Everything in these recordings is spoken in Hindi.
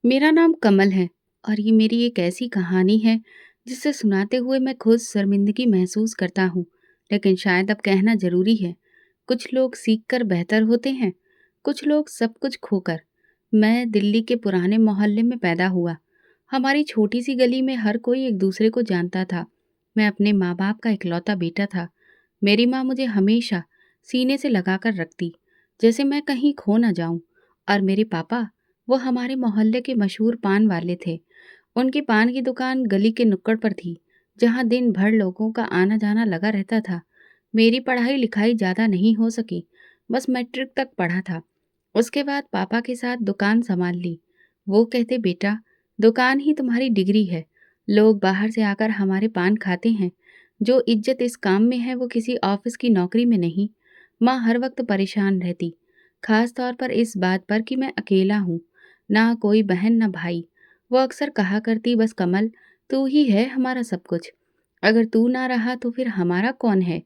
मेरा नाम कमल है और ये मेरी एक ऐसी कहानी है जिसे सुनाते हुए मैं खुद शर्मिंदगी महसूस करता हूँ। लेकिन शायद अब कहना जरूरी है। कुछ लोग सीखकर बेहतर होते हैं, कुछ लोग सब कुछ खोकर। मैं दिल्ली के पुराने मोहल्ले में पैदा हुआ। हमारी छोटी सी गली में हर कोई एक दूसरे को जानता था। मैं अपने माँ बाप का इकलौता बेटा था। मेरी माँ मुझे हमेशा सीने से लगाकर रखती, जैसे मैं कहीं खो ना जाऊं। और मेरे पापा, वो हमारे मोहल्ले के मशहूर पान वाले थे। उनकी पान की दुकान गली के नुक्कड़ पर थी, जहां दिन भर लोगों का आना जाना लगा रहता था। मेरी पढ़ाई लिखाई ज्यादा नहीं हो सकी, बस मैट्रिक तक पढ़ा था। उसके बाद पापा के साथ दुकान संभाल ली। वो कहते, बेटा, दुकान ही तुम्हारी डिग्री है। लोग बाहर से आकर हमारे पान खाते हैं। जो इज्जत इस काम में है वो किसी ऑफिस की नौकरी में नहीं। माँ हर वक्त परेशान रहती, खास तौर पर इस बात पर कि मैं अकेला हूँ, ना कोई बहन ना भाई। वो अक्सर कहा करती, बस कमल, तू ही है हमारा सब कुछ। अगर तू ना रहा तो फिर हमारा कौन है।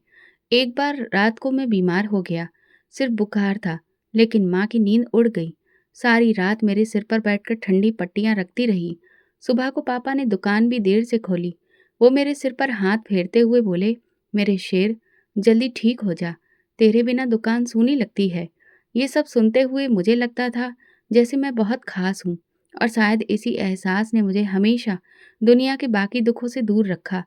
एक बार रात को मैं बीमार हो गया। सिर्फ बुखार था, लेकिन माँ की नींद उड़ गई। सारी रात मेरे सिर पर बैठकर ठंडी पट्टियां रखती रही। सुबह को पापा ने दुकान भी देर से खोली। वो मेरे सिर पर हाथ फेरते हुए बोले, मेरे शेर, जल्दी ठीक हो जा, तेरे बिना दुकान सूनी लगती है। ये सब सुनते हुए मुझे लगता था जैसे मैं बहुत खास हूँ, और शायद इसी एहसास ने मुझे हमेशा दुनिया के बाकी दुखों से दूर रखा।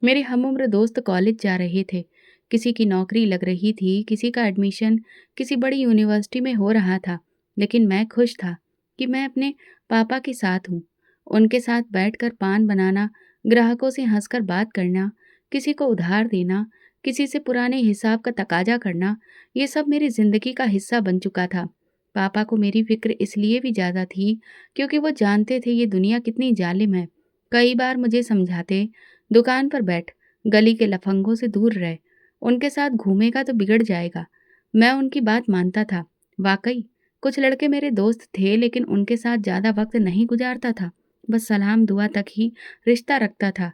मेरे हमउम्र दोस्त कॉलेज जा रहे थे। किसी की नौकरी लग रही थी, किसी का एडमिशन किसी बड़ी यूनिवर्सिटी में हो रहा था। लेकिन मैं खुश था कि मैं अपने पापा के साथ हूँ। उनके साथ बैठकर पान बनाना, ग्राहकों से हंसकर बात करना, किसी को उधार देना, किसी से पुराने हिसाब का तकाजा करना, ये सब मेरी जिंदगी का हिस्सा बन चुका था। पापा को मेरी फिक्र इसलिए भी ज्यादा थी क्योंकि वो जानते थे ये दुनिया कितनी जालिम है। कई बार मुझे समझाते, दुकान पर बैठ, गली के लफंगों से दूर रह, उनके साथ घूमेगा तो बिगड़ जाएगा। मैं उनकी बात मानता था। वाकई कुछ लड़के मेरे दोस्त थे, लेकिन उनके साथ ज्यादा वक्त नहीं गुजारता था। बस सलाम दुआ तक ही रिश्ता रखता था।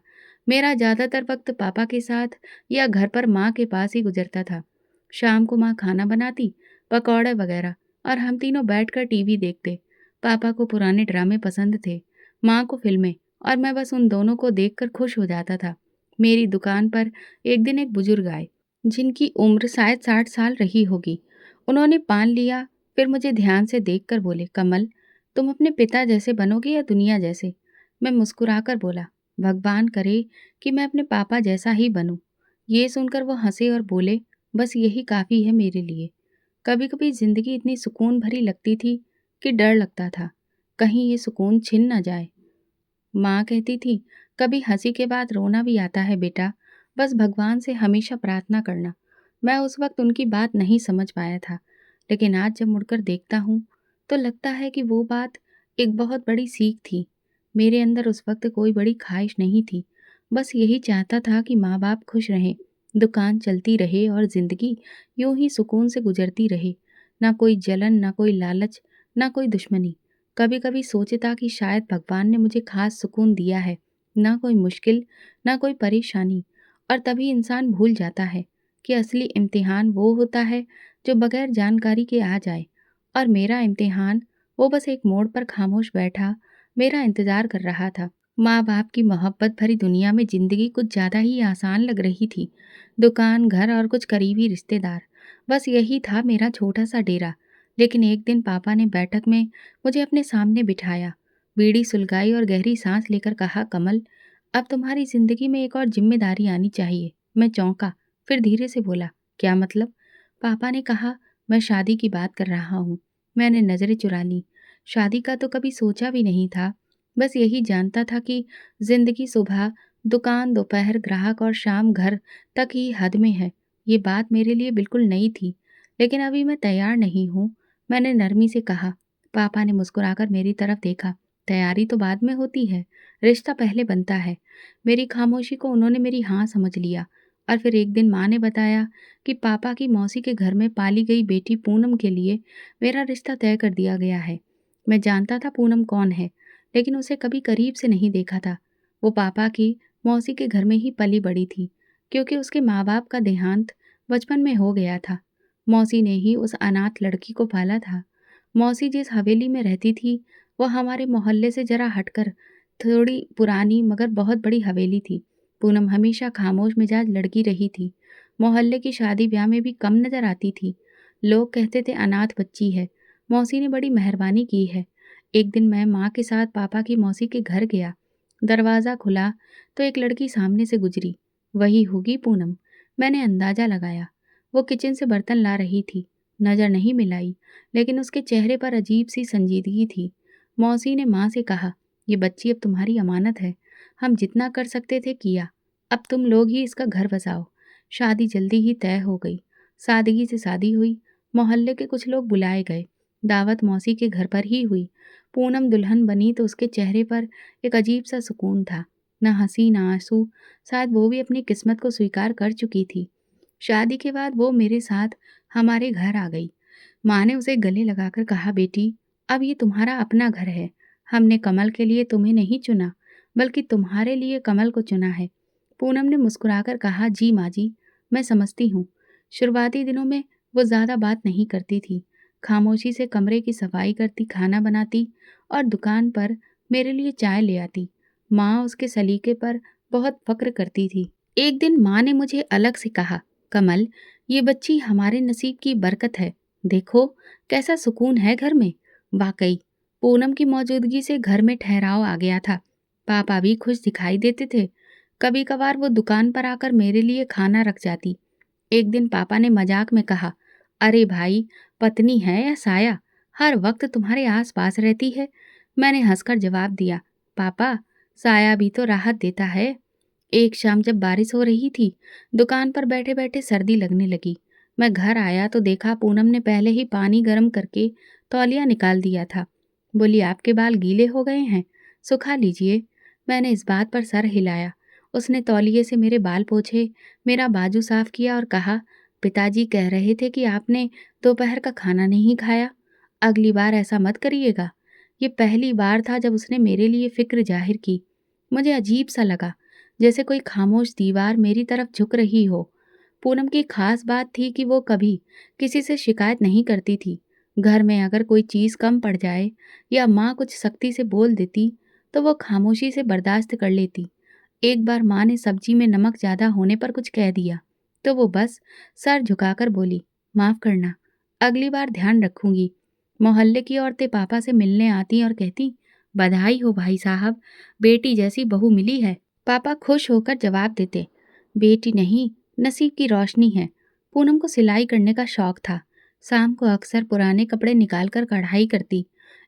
मेरा ज्यादातर वक्त पापा के साथ या घर पर माँ के पास ही गुजरता था। शाम को माँ खाना बनाती, पकौड़े वगैरह, और हम तीनों बैठकर टीवी देखते। पापा को पुराने ड्रामे पसंद थे, माँ को फिल्में, और मैं बस उन दोनों को देखकर खुश हो जाता था। मेरी दुकान पर एक दिन एक बुजुर्ग आए, जिनकी उम्र शायद 60 साल रही होगी। उन्होंने पान लिया, फिर मुझे ध्यान से देखकर बोले, कमल, तुम अपने पिता जैसे बनोगे या दुनिया जैसे। मैं मुस्कुराकर बोला, भगवान करे कि मैं अपने पापा जैसा ही बनूं। ये सुनकर वो हंसे और बोले, बस यही काफी है मेरे लिए। कभी कभी जिंदगी इतनी सुकून भरी लगती थी कि डर लगता था कहीं ये सुकून छिन न जाए। माँ कहती थी, कभी हंसी के बाद रोना भी आता है बेटा, बस भगवान से हमेशा प्रार्थना करना। मैं उस वक्त उनकी बात नहीं समझ पाया था, लेकिन आज जब मुड़कर देखता हूँ तो लगता है कि वो बात एक बहुत बड़ी सीख थी। मेरे अंदर उस वक्त कोई बड़ी ख्वाहिश नहीं थी, बस यही चाहता था कि माँ बाप खुश रहें, दुकान चलती रहे और जिंदगी यूं ही सुकून से गुजरती रहे। ना कोई जलन, ना कोई लालच, ना कोई दुश्मनी। कभी कभी सोचता कि शायद भगवान ने मुझे खास सुकून दिया है, ना कोई मुश्किल, ना कोई परेशानी। और तभी इंसान भूल जाता है कि असली इम्तिहान वो होता है जो बगैर जानकारी के आ जाए। और मेरा इम्तिहान, वो बस एक मोड़ पर खामोश बैठा मेरा इंतजार कर रहा था। माँ बाप की मोहब्बत भरी दुनिया में जिंदगी कुछ ज्यादा ही आसान लग रही थी। दुकान, घर और कुछ करीबी रिश्तेदार, बस यही था मेरा छोटा सा डेरा। लेकिन एक दिन पापा ने बैठक में मुझे अपने सामने बिठाया, बीड़ी सुलगाई और गहरी सांस लेकर कहा, कमल, अब तुम्हारी जिंदगी में एक और जिम्मेदारी आनी चाहिए। मैं चौंका, फिर धीरे से बोला, क्या मतलब। पापा ने कहा, मैं शादी की बात कर रहा हूँ। मैंने नजरें चुरा ली। शादी का तो कभी सोचा भी नहीं था। बस यही जानता था कि जिंदगी सुबह दुकान, दोपहर ग्राहक और शाम घर तक ही हद में है। ये बात मेरे लिए बिल्कुल नई थी, लेकिन अभी मैं तैयार नहीं हूँ। मैंने नरमी से कहा। पापा ने मुस्कुराकर मेरी तरफ देखा। तैयारी तो बाद में होती है, रिश्ता पहले बनता है। मेरी खामोशी को उन्होंने मेरी हाँ समझ लिया। और फिर एक दिन माँ ने बताया कि पापा की मौसी के घर में पाली गई बेटी पूनम के लिए मेरा रिश्ता तय कर दिया गया है। मैं जानता था पूनम कौन है, लेकिन उसे कभी करीब से नहीं देखा था। वो पापा की मौसी के घर में ही पली बड़ी थी, क्योंकि उसके माँ बाप का देहांत बचपन में हो गया था। मौसी ने ही उस अनाथ लड़की को पाला था। मौसी जिस हवेली में रहती थी, वो हमारे मोहल्ले से ज़रा हटकर थोड़ी पुरानी मगर बहुत बड़ी हवेली थी। पूनम हमेशा खामोश मिजाज लड़की रही थी। मोहल्ले की शादी ब्याह में भी कम नज़र आती थी। लोग कहते थे अनाथ बच्ची है। मौसी ने बड़ी मेहरबानी की है। एक दिन मैं माँ के साथ पापा की मौसी के घर गया। दरवाज़ा खुला तो एक लड़की सामने से गुजरी। वही होगी पूनम। मैंने अंदाज़ा लगाया। वो किचन से बर्तन ला रही थी। नज़र नहीं मिलाई, लेकिन उसके चेहरे पर अजीब सी संजीदगी थी। मौसी ने माँ से कहा, ये बच्ची अब तुम्हारी अमानत है। हम जितना कर सकते थे किया। अब तुम लोग ही इसका घर बसाओ। शादी जल्दी ही तय हो गई। सादगी से शादी हुई। मोहल्ले के कुछ लोग बुलाए गए। दावत मौसी के घर पर ही हुई। पूनम दुल्हन बनी तो उसके चेहरे पर एक अजीब सा सुकून था। न हंसी न आंसू। शायद वो भी अपनी किस्मत को स्वीकार कर चुकी थी। शादी के बाद वो मेरे साथ हमारे घर आ गई। माँ ने उसे गले लगाकर कहा, बेटी अब ये तुम्हारा अपना घर है। हमने कमल के लिए तुम्हें नहीं चुना, बल्कि तुम्हारे लिए कमल को चुना है। पूनम ने मुस्कुराकर कहा, जी माँ जी, मैं समझती हूँ। शुरुआती दिनों में वो ज़्यादा बात नहीं करती थी। खामोशी से कमरे की सफाई करती, खाना बनाती और दुकान पर मेरे लिए चाय ले आती। माँ उसके सलीके पर बहुत फक्र करती थी। एक दिन माँ ने मुझे अलग से कहा, कमल, ये बच्ची हमारे नसीब की बरकत है। देखो कैसा सुकून है घर में। वाकई पूनम की मौजूदगी से घर में ठहराव आ गया था। पापा भी खुश दिखाई देते थे। कभी कभार वो दुकान पर आकर मेरे लिए खाना रख जाती। एक दिन पापा ने मजाक में कहा, अरे भाई, पत्नी है या साया, हर वक्त तुम्हारे आस पास रहती है। मैंने हंसकर जवाब दिया, पापा, साया भी तो राहत देता है। एक शाम जब बारिश हो रही थी, दुकान पर बैठे बैठे सर्दी लगने लगी। मैं घर आया तो देखा पूनम ने पहले ही पानी गर्म करके तौलिया निकाल दिया था। बोली, आपके बाल गीले हो गए हैं, सुखा लीजिए। मैंने इस बात पर सर हिलाया। उसने तौलिए से मेरे बाल पोंछे, मेरा बाजू साफ किया और कहा, पिताजी कह रहे थे कि आपने दोपहर का खाना नहीं खाया। अगली बार ऐसा मत करिएगा। ये पहली बार था जब उसने मेरे लिए फिक्र जाहिर की। मुझे अजीब सा लगा, जैसे कोई खामोश दीवार मेरी तरफ झुक रही हो। पूनम की खास बात थी कि वो कभी किसी से शिकायत नहीं करती थी। घर में अगर कोई चीज़ कम पड़ जाए या माँ कुछ सख्ती से बोल देती, तो वो खामोशी से बर्दाश्त कर लेती। एक बार माँ ने सब्जी में नमक ज़्यादा होने पर कुछ कह दिया, तो वो बस सर झुकाकर बोली, माफ़ करना, अगली बार ध्यान रखूंगी। मोहल्ले की औरतें पापा से मिलने आती और कहती, बधाई हो भाई साहब, बेटी जैसी बहू मिली है। पापा खुश होकर जवाब देते, बेटी नहीं, नसीब की रोशनी है। पूनम को सिलाई करने का शौक था। शाम को अक्सर पुराने कपड़े निकालकर कढ़ाई करती।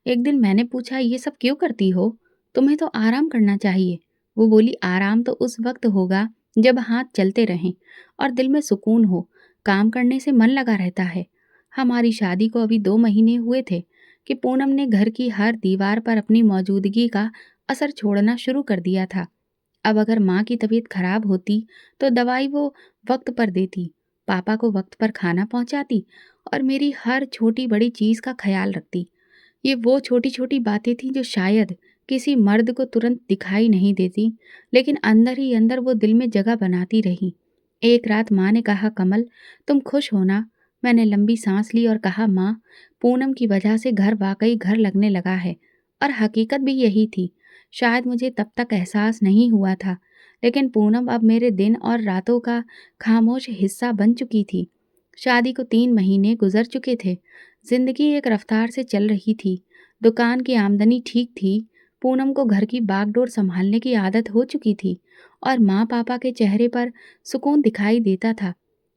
एक दिन मैंने पूछा, ये सब क्यों करती हो? तुम्हें तो आराम करना चाहिए। वो बोली, आराम तो उस वक्त होगा जब हाथ चलते रहें और दिल में सुकून हो। काम करने से मन लगा रहता है। हमारी शादी को अभी 2 महीने हुए थे कि पूनम ने घर की हर दीवार पर अपनी मौजूदगी का असर छोड़ना शुरू कर दिया था। अब अगर माँ की तबीयत खराब होती तो दवाई वो वक्त पर देती, पापा को वक्त पर खाना पहुँचाती और मेरी हर छोटी बड़ी चीज़ का ख्याल रखती। ये वो छोटी छोटी बातें थीं जो शायद किसी मर्द को तुरंत दिखाई नहीं देती, लेकिन अंदर ही अंदर वो दिल में जगह बनाती रही। एक रात माँ ने कहा, कमल, तुम खुश हो ना? मैंने लंबी सांस ली और कहा, माँ, पूनम की वजह से घर वाकई घर लगने लगा है। और हकीकत भी यही थी। शायद मुझे तब तक एहसास नहीं हुआ था, लेकिन पूनम अब मेरे दिन और रातों का खामोश हिस्सा बन चुकी थी। शादी को 3 महीने गुजर चुके थे। जिंदगी एक रफ्तार से चल रही थी। दुकान की आमदनी ठीक थी। पूनम को घर की बागडोर संभालने की आदत हो चुकी थी और माँ पापा के चेहरे पर सुकून दिखाई देता था।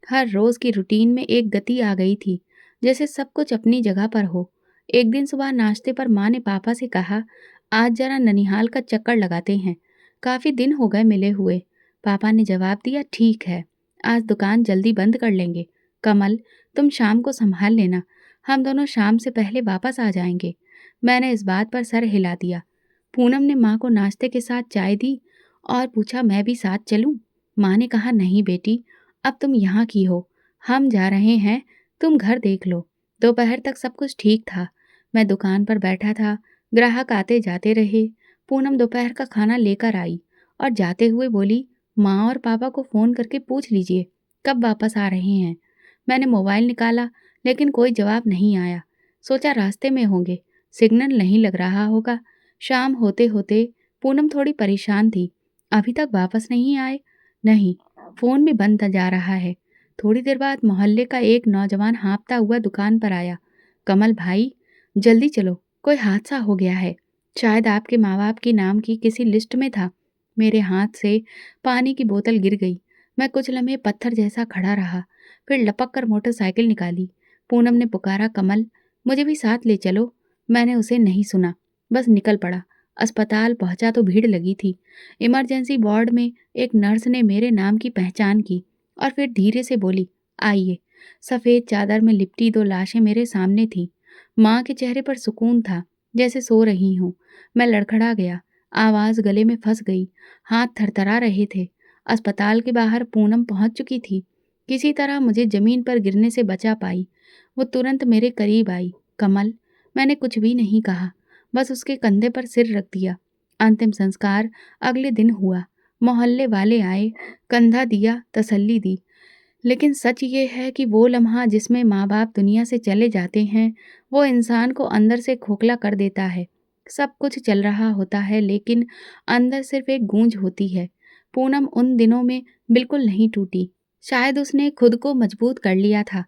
हर रोज की रूटीन में एक गति आ गई थी, जैसे सब कुछ अपनी जगह पर हो। एक दिन सुबह नाश्ते पर माँ ने पापा से कहा, आज जरा ननिहाल का चक्कर लगाते हैं, काफी दिन हो गए मिले हुए। पापा ने जवाब दिया, ठीक है, आज दुकान जल्दी बंद कर लेंगे। कमल, तुम शाम को संभाल लेना, हम दोनों शाम से पहले वापस आ जाएंगे। मैंने इस बात पर सर हिला दिया। पूनम ने माँ को नाश्ते के साथ चाय दी और पूछा, मैं भी साथ चलूं? माँ ने कहा, नहीं बेटी, अब तुम यहाँ की हो, हम जा रहे हैं, तुम घर देख लो। दोपहर तक सब कुछ ठीक था। मैं दुकान पर बैठा था, ग्राहक आते जाते रहे। पूनम दोपहर का खाना लेकर आई और जाते हुए बोली, माँ और पापा को फ़ोन करके पूछ लीजिए कब वापस आ रहे हैं। मैंने मोबाइल निकाला, लेकिन कोई जवाब नहीं आया। सोचा रास्ते में होंगे। सिग्नल नहीं लग रहा होगा। शाम होते होते पूनम थोड़ी परेशान थी। अभी तक वापस नहीं आए। नहीं, फोन भी बंद जा रहा है। थोड़ी देर बाद मोहल्ले का एक नौजवान हाँफता हुआ दुकान पर आया। कमल भाई, जल्दी चलो, कोई हादसा हो गया है। शायद आपके माँ बाप के नाम की किसी लिस्ट में था। मेरे हाथ से पानी की बोतल गिर गई। मैं कुछ लम्हे पत्थर जैसा खड़ा रहा, फिर लपक कर मोटरसाइकिल निकाली। पूनम ने पुकारा, कमल मुझे भी साथ ले चलो। मैंने उसे नहीं सुना, बस निकल पड़ा। अस्पताल पहुंचा तो भीड़ लगी थी। इमरजेंसी वार्ड में एक नर्स ने मेरे नाम की पहचान की और फिर धीरे से बोली, आइए। सफ़ेद चादर में लिपटी दो लाशें मेरे सामने थीं। माँ के चेहरे पर सुकून था, जैसे सो रही हूँ। मैं लड़खड़ा गया, आवाज़ गले में फंस गई, हाथ थरथरा रहे थे। अस्पताल के बाहर पूनम पहुंच चुकी थी। किसी तरह मुझे जमीन पर गिरने से बचा पाई। वो तुरंत मेरे करीब आई। कमल, मैंने कुछ भी नहीं कहा, बस उसके कंधे पर सिर रख दिया। अंतिम संस्कार अगले दिन हुआ। मोहल्ले वाले आए, कंधा दिया, तसल्ली दी। लेकिन सच ये है कि वो लम्हा जिसमें माँ बाप दुनिया से चले जाते हैं, वो इंसान को अंदर से खोखला कर देता है। सब कुछ चल रहा होता है, लेकिन अंदर सिर्फ एक गूंज होती है। पूनम उन दिनों में बिल्कुल नहीं टूटी। शायद उसने खुद को मजबूत कर लिया था।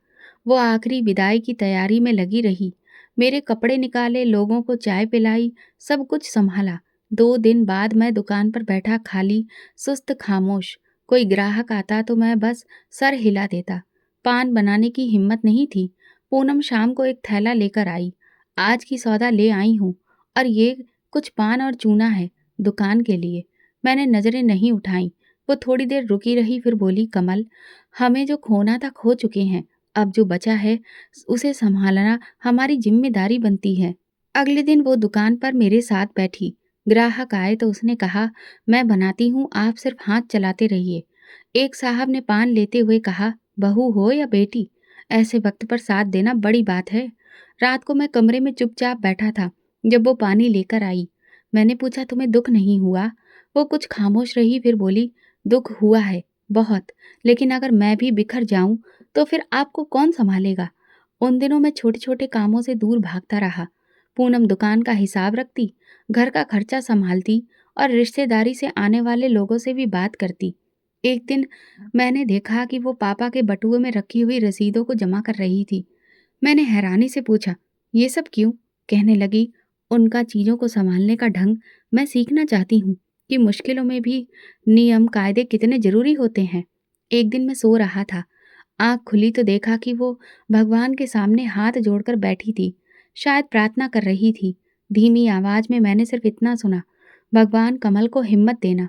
वो आखिरी विदाई की तैयारी में लगी रही। मेरे कपड़े निकाले, लोगों को चाय पिलाई, सब कुछ संभाला। 2 दिन बाद मैं दुकान पर बैठा, खाली, सुस्त, खामोश। कोई ग्राहक आता तो मैं बस सर हिला देता। पान बनाने की हिम्मत नहीं थी। पूनम शाम को एक थैला लेकर आई। आज की सौदा ले आई हूँ, और ये कुछ पान और चूना है, दुकान के लिए। मैंने नजरें नहीं उठाई। वो थोड़ी देर रुकी रही, फिर बोली, कमल हमें जो खोना था खो चुके हैं। अब जो बचा है उसे संभालना हमारी जिम्मेदारी बनती है। अगले दिन वो दुकान पर मेरे साथ बैठी। ग्राहक आए तो उसने कहा, मैं बनाती हूँ, आप सिर्फ हाथ चलाते रहिए। एक साहब ने पान लेते हुए कहा, बहू हो या बेटी, ऐसे वक्त पर साथ देना बड़ी बात है। रात को मैं कमरे में चुपचाप बैठा था जब वो पानी लेकर आई। मैंने पूछा, तुम्हें दुख नहीं हुआ? वो कुछ खामोश रही, फिर बोली, दुख हुआ है बहुत, लेकिन अगर मैं भी बिखर जाऊं तो फिर आपको कौन संभालेगा? उन दिनों मैं छोटे छोटे कामों से दूर भागता रहा। पूनम दुकान का हिसाब रखती, घर का खर्चा संभालती, और रिश्तेदारी से आने वाले लोगों से भी बात करती। एक दिन मैंने देखा कि वो पापा के बटुए में रखी हुई रसीदों को जमा कर रही थी। मैंने हैरानी से पूछा, ये सब क्यों? कहने लगी, उनका चीज़ों को संभालने का ढंग मैं सीखना चाहती हूँ, कि मुश्किलों में भी नियम कायदे कितने ज़रूरी होते हैं। एक दिन मैं सो रहा था, आँख खुली तो देखा कि वो भगवान के सामने हाथ जोड़कर बैठी थी, शायद प्रार्थना कर रही थी। धीमी आवाज़ में मैंने सिर्फ इतना सुना, भगवान कमल को हिम्मत देना।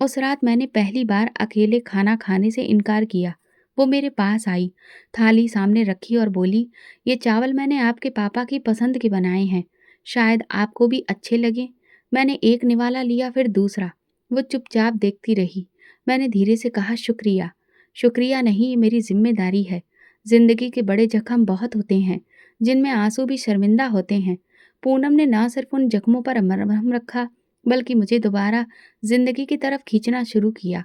उस रात मैंने पहली बार अकेले खाना खाने से इनकार किया। वो मेरे पास आई, थाली सामने रखी और बोली, ये चावल मैंने आपके पापा की पसंद के बनाए हैं, शायद आपको भी अच्छे लगे। मैंने एक निवाला लिया, फिर दूसरा। वो चुपचाप देखती रही। मैंने धीरे से कहा, शुक्रिया। शुक्रिया नहीं, ये मेरी जिम्मेदारी है। जिंदगी के बड़े जख्म बहुत होते हैं, जिनमें आंसू भी शर्मिंदा होते हैं। पूनम ने ना सिर्फ उन जख्मों पर मरहम रखा, बल्कि मुझे दोबारा जिंदगी की तरफ खींचना शुरू किया।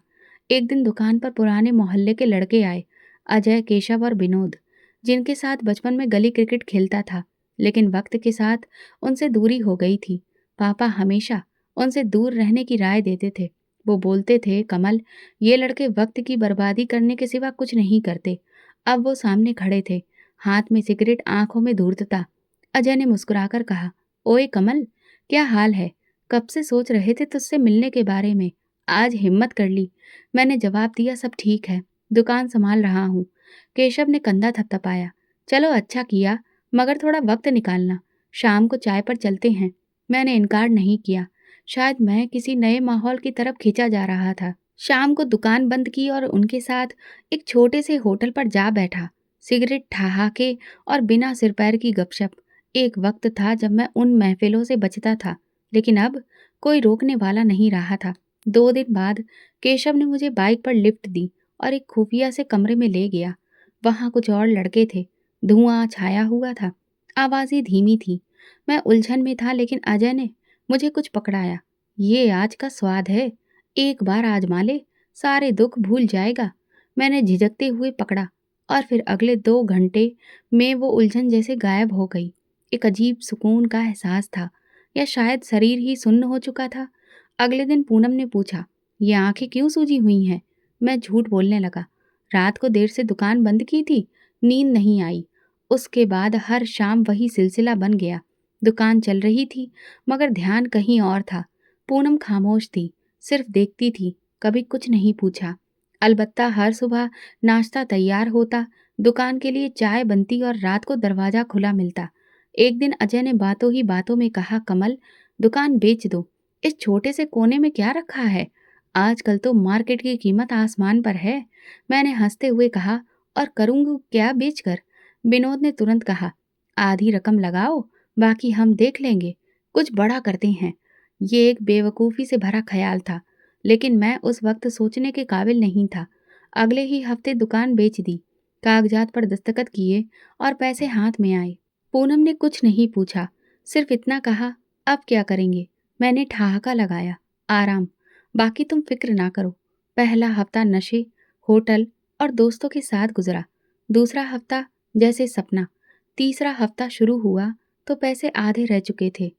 एक दिन दुकान पर पुराने मोहल्ले के लड़के आए, अजय, केशव और विनोद, जिनके साथ बचपन में गली क्रिकेट खेलता था, लेकिन वक्त के साथ उनसे दूरी हो गई थी। पापा हमेशा उनसे दूर रहने की राय देते थे। वो बोलते थे, कमल ये लड़के वक्त की बर्बादी करने के सिवा कुछ नहीं करते। अब वो सामने खड़े थे, हाथ में सिगरेट, आंखों में धूर्तता। अजय ने मुस्कुराकर कहा, ओए कमल, क्या हाल है? कब से सोच रहे थे तुझसे मिलने के बारे में, आज हिम्मत कर ली। मैंने जवाब दिया, सब ठीक है, दुकान संभाल रहा हूँ। केशव ने कंधा थपथपाया, चलो अच्छा किया, मगर थोड़ा वक्त निकालना, शाम को चाय पर चलते हैं। मैंने इनकार नहीं किया। शायद मैं किसी नए माहौल की तरफ खींचा जा रहा था। शाम को दुकान बंद की और उनके साथ एक छोटे से होटल पर जा बैठा। सिगरेट, ठहाके और बिना सिर पैर की गपशप। एक वक्त था जब मैं उन महफिलों से बचता था, लेकिन अब कोई रोकने वाला नहीं रहा था। 2 दिन बाद केशव ने मुझे बाइक पर लिफ्ट दी और एक खुफिया से कमरे में ले गया। वहां कुछ और लड़के थे। धुआं छाया हुआ था, आवाजें धीमी थी। मैं उलझन में था, लेकिन अजय ने मुझे कुछ पकड़ाया। ये आज का स्वाद है, एक बार आजमा ले, सारे दुख भूल जाएगा। मैंने झिझकते हुए पकड़ा, और फिर अगले 2 घंटे में वो उलझन जैसे गायब हो गई। एक अजीब सुकून का एहसास था, या शायद शरीर ही सुन्न हो चुका था। अगले दिन पूनम ने पूछा, ये आंखें क्यों सूजी हुई हैं? मैं झूठ बोलने लगा। रात को देर से दुकान बंद की थी, नींद नहीं आई। उसके बाद हर शाम वही सिलसिला बन गया। दुकान चल रही थी, मगर ध्यान कहीं और था। पूनम खामोश थी, सिर्फ देखती थी, कभी कुछ नहीं पूछा। अलबत्ता हर सुबह नाश्ता तैयार होता, दुकान के लिए चाय बनती और रात को दरवाज़ा खुला मिलता। एक दिन अजय ने बातों ही बातों में कहा, कमल, दुकान बेच दो। इस छोटे से कोने में क्या रखा है? आजकल तो मार्केट की कीमत आसमान पर है। मैंने हंसते हुए कहा, और करूँगी क्या बेचकर? विनोद ने तुरंत कहा, आधी रकम लगाओ, बाकी हम देख लेंगे, कुछ बड़ा करते हैं। ये एक बेवकूफ़ी से भरा ख्याल था, लेकिन मैं उस वक्त सोचने के काबिल नहीं था। अगले ही हफ्ते दुकान बेच दी, कागजात पर दस्तखत किए और पैसे हाथ में आए। पूनम ने कुछ नहीं पूछा, सिर्फ इतना कहा, अब क्या करेंगे? मैंने ठहाका लगाया, आराम, बाकी तुम फिक्र ना करो। पहला हफ्ता नशे, होटल और दोस्तों के साथ गुजरा। दूसरा हफ्ता जैसे सपना। तीसरा हफ्ता शुरू हुआ तो पैसे आधे रह चुके थे।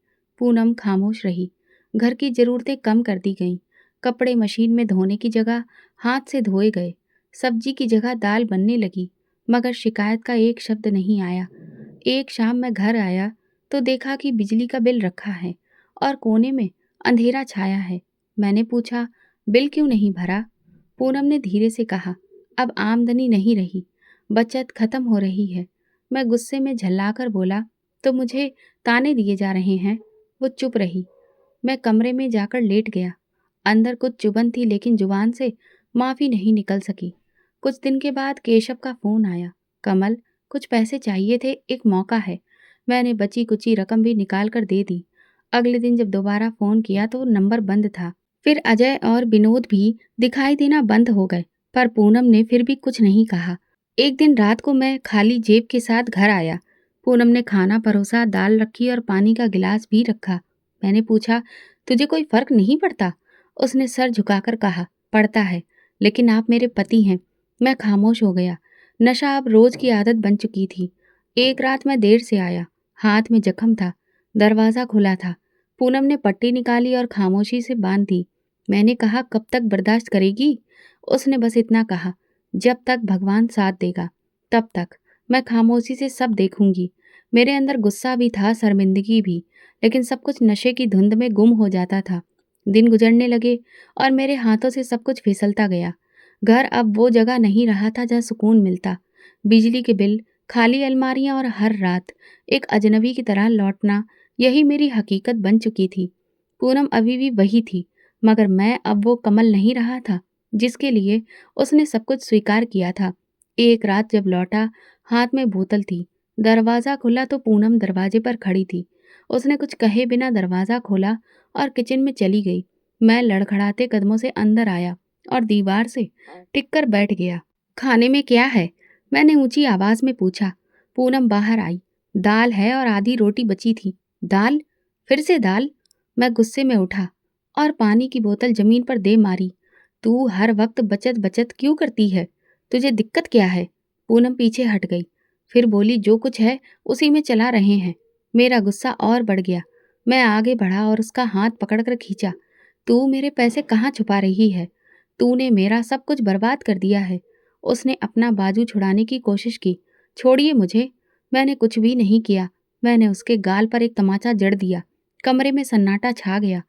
पूनम खामोश रही। घर की ज़रूरतें कम कर दी गईं। कपड़े मशीन में धोने की जगह हाथ से धोए गए। सब्जी की जगह दाल बनने लगी, मगर शिकायत का एक शब्द नहीं आया। एक शाम मैं घर आया तो देखा कि बिजली का बिल रखा है और कोने में अंधेरा छाया है। मैंने पूछा, बिल क्यों नहीं भरा? पूनम ने धीरे से कहा, अब आमदनी नहीं रही, बचत खत्म हो रही है। मैं गुस्से में झल्लाकर बोला, तो मुझे ताने दिए जा रहे हैं? वो चुप रही। मैं कमरे में जाकर लेट गया। अंदर कुछ चुभन थी, लेकिन जुबान से माफ़ी नहीं निकल सकी। कुछ दिन के बाद केशव का फ़ोन आया, कमल, कुछ पैसे चाहिए थे, एक मौका है। मैंने बची कुची रकम भी निकाल कर दे दी। अगले दिन जब दोबारा फ़ोन किया तो नंबर बंद था। फिर अजय और विनोद भी दिखाई देना बंद हो गए, पर पूनम ने फिर भी कुछ नहीं कहा। एक दिन रात को मैं खाली जेब के साथ घर आया। पूनम ने खाना परोसा, दाल रखी और पानी का गिलास भी रखा। मैंने पूछा, तुझे कोई फर्क नहीं पड़ता? उसने सर झुकाकर कहा, पड़ता है, लेकिन आप मेरे पति हैं। मैं खामोश हो गया। नशा अब रोज की आदत बन चुकी थी। एक रात मैं देर से आया, हाथ में जख्म था, दरवाज़ा खुला था। पूनम ने पट्टी निकाली और खामोशी से बांध दी। मैंने कहा, कब तक बर्दाश्त करेगी? उसने बस इतना कहा, जब तक भगवान साथ देगा, तब तक। मैं खामोशी से सब देखूंगी। मेरे अंदर गुस्सा भी था, शर्मिंदगी भी, लेकिन सब कुछ नशे की धुंध में गुम हो जाता था। दिन गुजरने लगे और मेरे हाथों से सब कुछ फिसलता गया। घर अब वो जगह नहीं रहा था जहाँ सुकून मिलता। बिजली के बिल, खाली अलमारियां और हर रात एक अजनबी की तरह लौटना, यही मेरी हकीकत बन चुकी थी। पूनम अभी भी वही थी, मगर मैं अब वो कमल नहीं रहा था जिसके लिए उसने सब कुछ स्वीकार किया था। एक रात जब लौटा, हाथ में बोतल थी। दरवाज़ा खुला तो पूनम दरवाजे पर खड़ी थी। उसने कुछ कहे बिना दरवाज़ा खोला और किचन में चली गई। मैं लड़खड़ाते कदमों से अंदर आया और दीवार से टिक कर बैठ गया। खाने में क्या है? मैंने ऊंची आवाज में पूछा। पूनम बाहर आई। दाल है और आधी रोटी बची थी। दाल? फिर से दाल? मैं गुस्से में उठा और पानी की बोतल जमीन पर दे मारी। तू हर वक्त बचत बचत क्यों करती है? तुझे दिक्कत क्या है? पूनम पीछे हट गई, फिर बोली, जो कुछ है उसी में चला रहे हैं। मेरा गुस्सा और बढ़ गया। मैं आगे बढ़ा और उसका हाथ पकड़कर खींचा। तू मेरे पैसे कहाँ छुपा रही है? तूने मेरा सब कुछ बर्बाद कर दिया है। उसने अपना बाजू छुड़ाने की कोशिश की। छोड़िए मुझे। मैंने कुछ भी नहीं किया। मैंने उसके गाल पर एक तमाचा जड़ दिया। कमरे में सन्नाटा छा गया।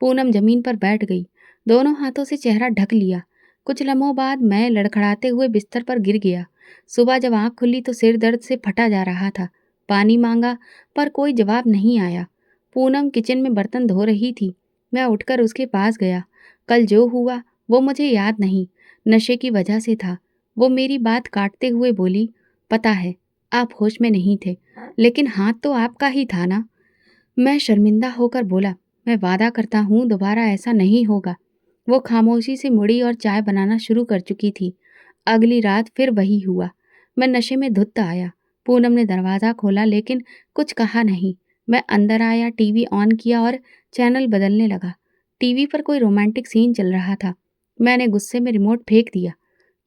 पूनम जमीन पर बैठ गई, दोनों हाथों से चेहरा ढक लिया। कुछ लम्हों बाद मैं लड़खड़ाते हुए बिस्तर पर गिर गया। सुबह जब आंख खुली तो सिर दर्द से फटा जा रहा था। पानी मांगा पर कोई जवाब नहीं आया। पूनम किचन में बर्तन धो रही थी। मैं उठकर उसके पास गया। कल जो हुआ वो मुझे याद नहीं, नशे की वजह से था। वो मेरी बात काटते हुए बोली, पता है आप होश में नहीं थे, लेकिन हाथ तो आपका ही था ना। मैं शर्मिंदा होकर बोला, मैं वादा करता हूँ दोबारा ऐसा नहीं होगा। वो खामोशी से मुड़ी और चाय बनाना शुरू कर चुकी थी। अगली रात फिर वही हुआ। मैं नशे में धुत आया। पूनम ने दरवाज़ा खोला लेकिन कुछ कहा नहीं। मैं अंदर आया, टीवी ऑन किया और चैनल बदलने लगा। टीवी पर कोई रोमांटिक सीन चल रहा था। मैंने गुस्से में रिमोट फेंक दिया।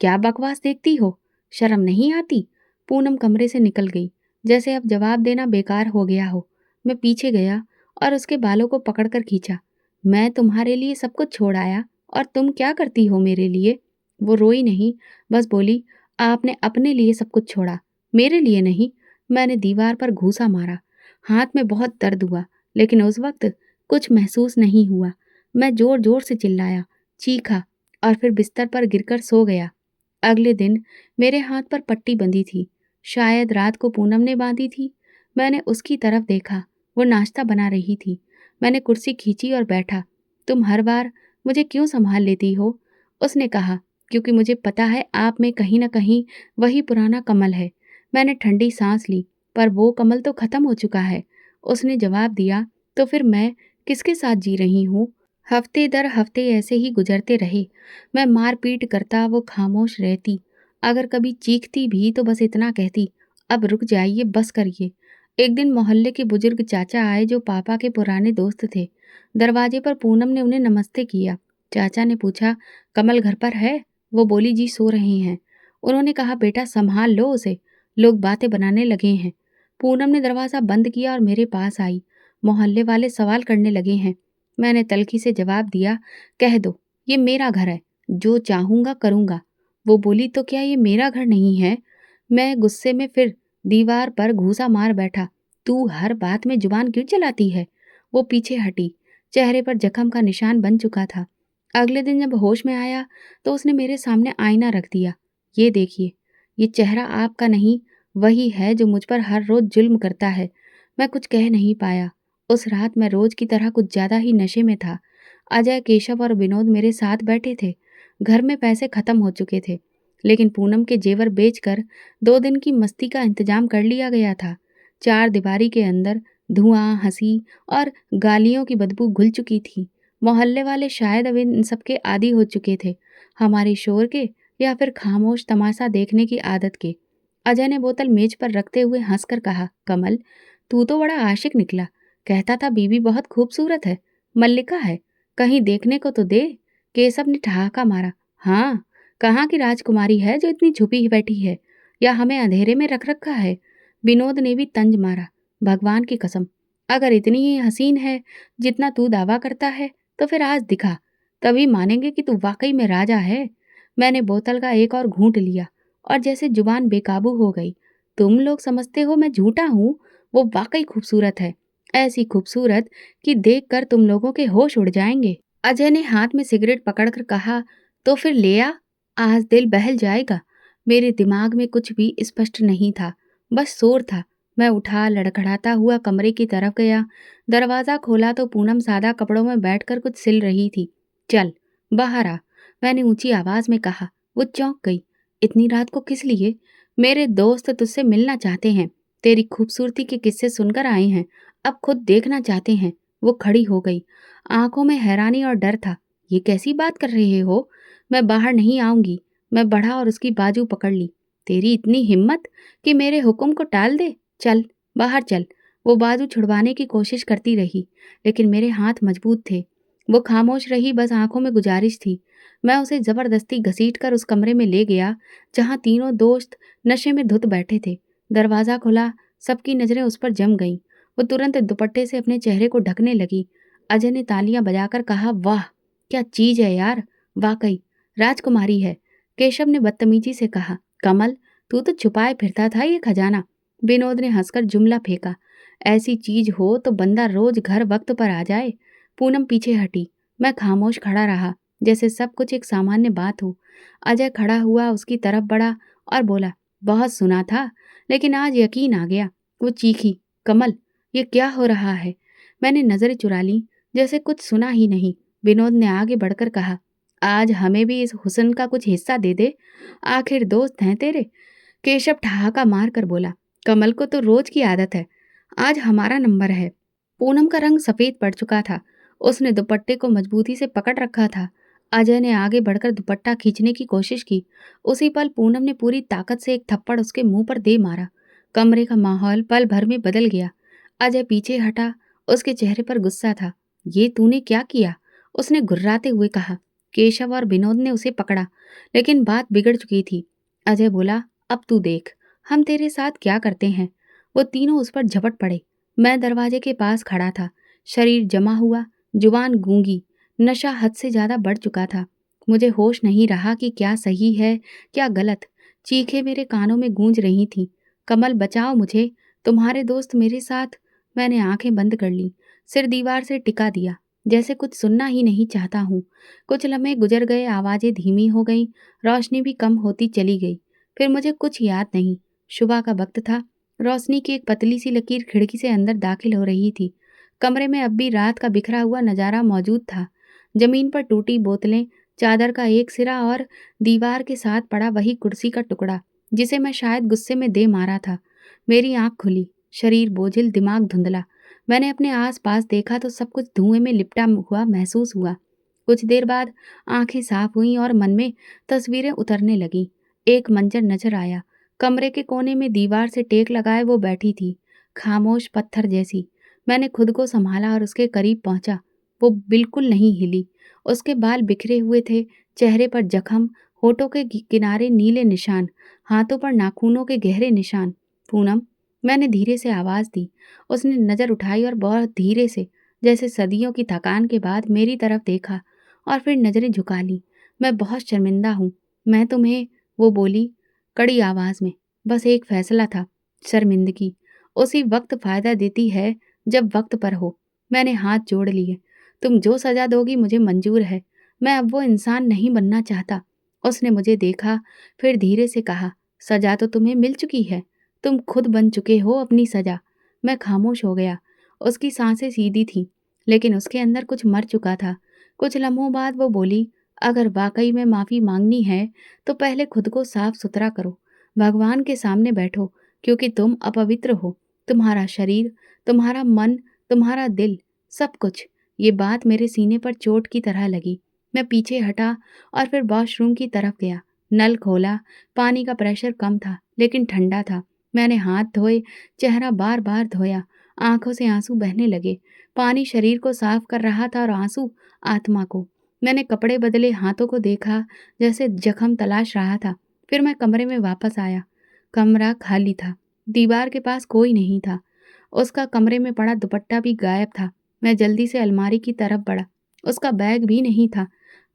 क्या बकवास देखती हो? शर्म नहीं आती? पूनम कमरे से निकल गई। जैसे अब जवाब देना बेकार हो गया हो। मैं पीछे गया और उसके बालों को पकड़कर खींचा। मैं तुम्हारे लिए सब कुछ छोड़ आया और तुम क्या करती हो मेरे लिए? वो रोई नहीं, बस बोली, आपने अपने लिए सब कुछ छोड़ा, मेरे लिए नहीं। मैंने दीवार पर घूंसा मारा। हाथ में बहुत दर्द हुआ, लेकिन उस वक्त कुछ महसूस नहीं हुआ। मैं जोर जोर से चिल्लाया, चीखा और फिर बिस्तर पर गिरकर सो गया। अगले दिन मेरे हाथ पर पट्टी बंधी थी। शायद रात को पूनम ने बांधी थी। मैंने उसकी तरफ देखा। वो नाश्ता बना रही थी। मैंने कुर्सी खींची और बैठा। तुम हर बार मुझे क्यों संभाल लेती हो? उसने कहा, क्योंकि मुझे पता है आप में कहीं न कहीं वही पुराना कमल है। मैंने ठंडी सांस ली, पर वो कमल तो खत्म हो चुका है। उसने जवाब दिया, तो फिर मैं किसके साथ जी रही हूँ? हफ्ते दर हफ्ते ऐसे ही गुजरते रहे। मैं मारपीट करता, वो खामोश रहती। अगर कभी चीखती भी तो बस इतना कहती, अब रुक जाइए, बस करिए। एक दिन मोहल्ले के बुजुर्ग चाचा आए जो पापा के पुराने दोस्त थे। दरवाजे पर पूनम ने उन्हें नमस्ते किया। चाचा ने पूछा, कमल घर पर है? वो बोली, जी सो रहे हैं। उन्होंने कहा, बेटा संभाल लो उसे, लोग बातें बनाने लगे हैं। पूनम ने दरवाज़ा बंद किया और मेरे पास आई। मोहल्ले वाले सवाल करने लगे हैं। मैंने तल्खी से जवाब दिया, कह दो, ये मेरा घर है, जो चाहूंगा करूंगा। वो बोली, तो क्या ये मेरा घर नहीं है? मैं गुस्से में फिर दीवार पर घूंसा मार बैठा। तू हर बात में जुबान क्यों चलाती है? वो पीछे हटी। चेहरे पर जख्म का निशान बन चुका था। अगले दिन जब होश में आया तो उसने मेरे सामने आईना रख दिया। ये देखिए, ये चेहरा आपका नहीं, वही है जो मुझ पर हर रोज जुल्म करता है। मैं कुछ कह नहीं पाया। उस रात मैं रोज की तरह कुछ ज्यादा ही नशे में था। अजय, केशव और विनोद मेरे साथ बैठे थे। घर में पैसे खत्म हो चुके थे, लेकिन पूनम के जेवर बेचकर 2 दिन की मस्ती का इंतजाम कर लिया गया था। चार दीवारी के अंदर धुआं, हंसी और गालियों की बदबू घुल चुकी थी। मोहल्ले वाले शायद अब इन सबके आदी हो चुके थे, हमारे शोर के या फिर खामोश तमाशा देखने की आदत के। अजय ने बोतल मेज पर रखते हुए हंसकर कहा, कमल, तू तो बड़ा आशिक निकला। कहता था बीबी बहुत खूबसूरत है, मल्लिका है, कहीं देखने को तो दे। केशव ने ठहाका मारा, हाँ, कहाँ की राजकुमारी है जो इतनी छुपी ही बैठी है, या हमें अंधेरे में रख रखा है? विनोद ने भी तंज मारा, भगवान की कसम, अगर इतनी ही हसीन है जितना तू दावा करता है तो फिर आज दिखा, तभी मानेंगे कि तू वाकई में राजा है। मैंने बोतल का एक और घूंट लिया और जैसे जुबान बेकाबू हो गई। तुम लोग समझते हो मैं झूठा हूँ? वो वाकई खूबसूरत है, ऐसी खूबसूरत कि देखकर तुम लोगों के होश उड़ जाएंगे। अजय ने हाथ में सिगरेट पकड़कर कहा, तो फिर ले आ, आज दिल बहल जाएगा। मेरे दिमाग में कुछ भी स्पष्ट नहीं था, बस शोर था। मैं उठा, लड़खड़ाता हुआ कमरे की तरफ गया। दरवाजा खोला तो पूनम सादा कपड़ों में बैठकर कुछ सिल रही थी। चल बाहर आ, मैंने ऊंची आवाज में कहा। वो चौंक गई। इतनी रात को किस लिए? मेरे दोस्त तुझसे मिलना चाहते हैं, तेरी खूबसूरती के किस्से सुनकर आए हैं, अब खुद देखना चाहते हैं। वो खड़ी हो गई। आंखों में हैरानी और डर था। ये कैसी बात कर रहे हो? मैं बाहर नहीं आऊंगी। मैं बढ़ा और उसकी बाजू पकड़ ली। तेरी इतनी हिम्मत कि मेरे हुक्म को टाल दे? चल बाहर चल। वो बाजू छुड़वाने की कोशिश करती रही, लेकिन मेरे हाथ मजबूत थे। वो खामोश रही, बस आंखों में गुजारिश थी। मैं उसे जबरदस्ती घसीटकर उस कमरे में ले गया जहां तीनों दोस्त नशे में धुत बैठे थे। दरवाजा खुला, सबकी नजरें उस पर जम गईं। वो तुरंत दुपट्टे से अपने चेहरे को ढकने लगी। अजय ने तालियां बजाकर कहा, वाह क्या चीज है यार, वाकई राजकुमारी है। केशव ने बदतमीजी से कहा, कमल, तू तो छुपाए फिरता था ये खजाना। विनोद ने हंसकर जुमला फेंका, ऐसी चीज हो तो बंदा रोज घर वक्त पर आ जाए। पूनम पीछे हटी। मैं खामोश खड़ा रहा, जैसे सब कुछ एक सामान्य बात हो। अजय खड़ा हुआ, उसकी तरफ बढ़ा और बोला, बहुत सुना था, लेकिन आज यकीन आ गया। वो चीखी, कमल, ये क्या हो रहा है? मैंने नजरें चुरा ली, जैसे कुछ सुना ही नहीं। विनोद ने आगे बढ़कर कहा, आज हमें भी इस हुस्न का कुछ हिस्सा दे दे, आखिर दोस्त हैं तेरे। केशव ठहाका मार कर बोला, कमल को तो रोज की आदत है, आज हमारा नंबर है। पूनम का रंग सफेद पड़ चुका था। उसने दुपट्टे को मजबूती से पकड़ रखा था। अजय ने आगे बढ़कर दुपट्टा खींचने की कोशिश की। उसी पल पूनम ने पूरी ताकत से एक थप्पड़ उसके मुंह पर दे मारा। कमरे का माहौल पल भर में बदल गया। अजय पीछे हटा, उसके चेहरे पर गुस्सा था। ये तूने क्या किया? उसने गुर्राते हुए कहा। केशव और विनोद ने उसे पकड़ा, लेकिन बात बिगड़ चुकी थी। अजय बोला, अब तू देख हम तेरे साथ क्या करते हैं। वो तीनों उस पर झपट पड़े। मैं दरवाजे के पास खड़ा था, शरीर जमा हुआ, जुबान गूंगी। नशा हद से ज्यादा बढ़ चुका था। मुझे होश नहीं रहा कि क्या सही है, क्या गलत। चीखें मेरे कानों में गूंज रही थीं। कमल, बचाओ मुझे, तुम्हारे दोस्त मेरे साथ। मैंने आंखें बंद कर ली, सिर दीवार से टिका दिया, जैसे कुछ सुनना ही नहीं चाहता हूँ। कुछ लम्हे गुजर गए, आवाजें धीमी हो गईं, रोशनी भी कम होती चली गई। फिर मुझे कुछ याद नहीं। सुबह का वक्त था। रोशनी की एक पतली सी लकीर खिड़की से अंदर दाखिल हो रही थी। कमरे में अब भी रात का बिखरा हुआ नजारा मौजूद था। जमीन पर टूटी बोतलें, चादर का एक सिरा और दीवार के साथ पड़ा वही कुर्सी का टुकड़ा जिसे मैं शायद गुस्से में दे मारा था। मेरी आंख खुली, शरीर बोझिल, दिमाग धुंधला। मैंने अपने आस पास देखा तो सब कुछ धुएं में लिपटा हुआ महसूस हुआ। कुछ देर बाद आंखें साफ हुईं और मन में तस्वीरें उतरने लगीं। एक मंजर नजर आया। कमरे के कोने में दीवार से टेक लगाए वो बैठी थी, खामोश, पत्थर जैसी। मैंने खुद को संभाला और उसके करीब पहुंचा। वो बिल्कुल नहीं हिली। उसके बाल बिखरे हुए थे, चेहरे पर जख्म, होठों के किनारे नीले निशान, हाथों पर नाखूनों के गहरे निशान। पूनम, मैंने धीरे से आवाज दी। उसने नजर उठाई और बहुत धीरे से, जैसे सदियों की थकान के बाद, मेरी तरफ देखा और फिर नजरें झुका ली। मैं बहुत शर्मिंदा हूँ। मैं तुम्हें, वो बोली कड़ी आवाज में। बस एक फैसला था, शर्मिंदगी। उसी वक्त फायदा देती है जब वक्त पर हो। मैंने हाथ जोड़ लिए। तुम जो सजा दोगी मुझे मंजूर है। मैं अब वो इंसान नहीं बनना चाहता। उसने मुझे देखा, फिर धीरे से कहा, सजा तो तुम्हें मिल चुकी है। तुम खुद बन चुके हो अपनी सजा। मैं खामोश हो गया। उसकी सांसें सीधी थीं, लेकिन उसके अंदर कुछ मर चुका था। कुछ लम्हों बाद वो बोली, अगर वाकई में माफी मांगनी है तो पहले खुद को साफ सुथरा करो। भगवान के सामने बैठो, क्योंकि तुम अपवित्र हो। तुम्हारा शरीर, तुम्हारा मन, तुम्हारा दिल, सब कुछ। ये बात मेरे सीने पर चोट की तरह लगी। मैं पीछे हटा और फिर वॉशरूम की तरफ गया। नल खोला। पानी का प्रेशर कम था, लेकिन ठंडा था। मैंने हाथ धोए, चेहरा बार बार धोया। आंखों से आंसू बहने लगे। पानी शरीर को साफ कर रहा था और आंसू आत्मा को। मैंने कपड़े बदले, हाथों को देखा, जैसे जख्म तलाश रहा था। फिर मैं कमरे में वापस आया। कमरा खाली था। दीवार के पास कोई नहीं था। उसका कमरे में पड़ा दुपट्टा भी गायब था। मैं जल्दी से अलमारी की तरफ बढ़ा। उसका बैग भी नहीं था।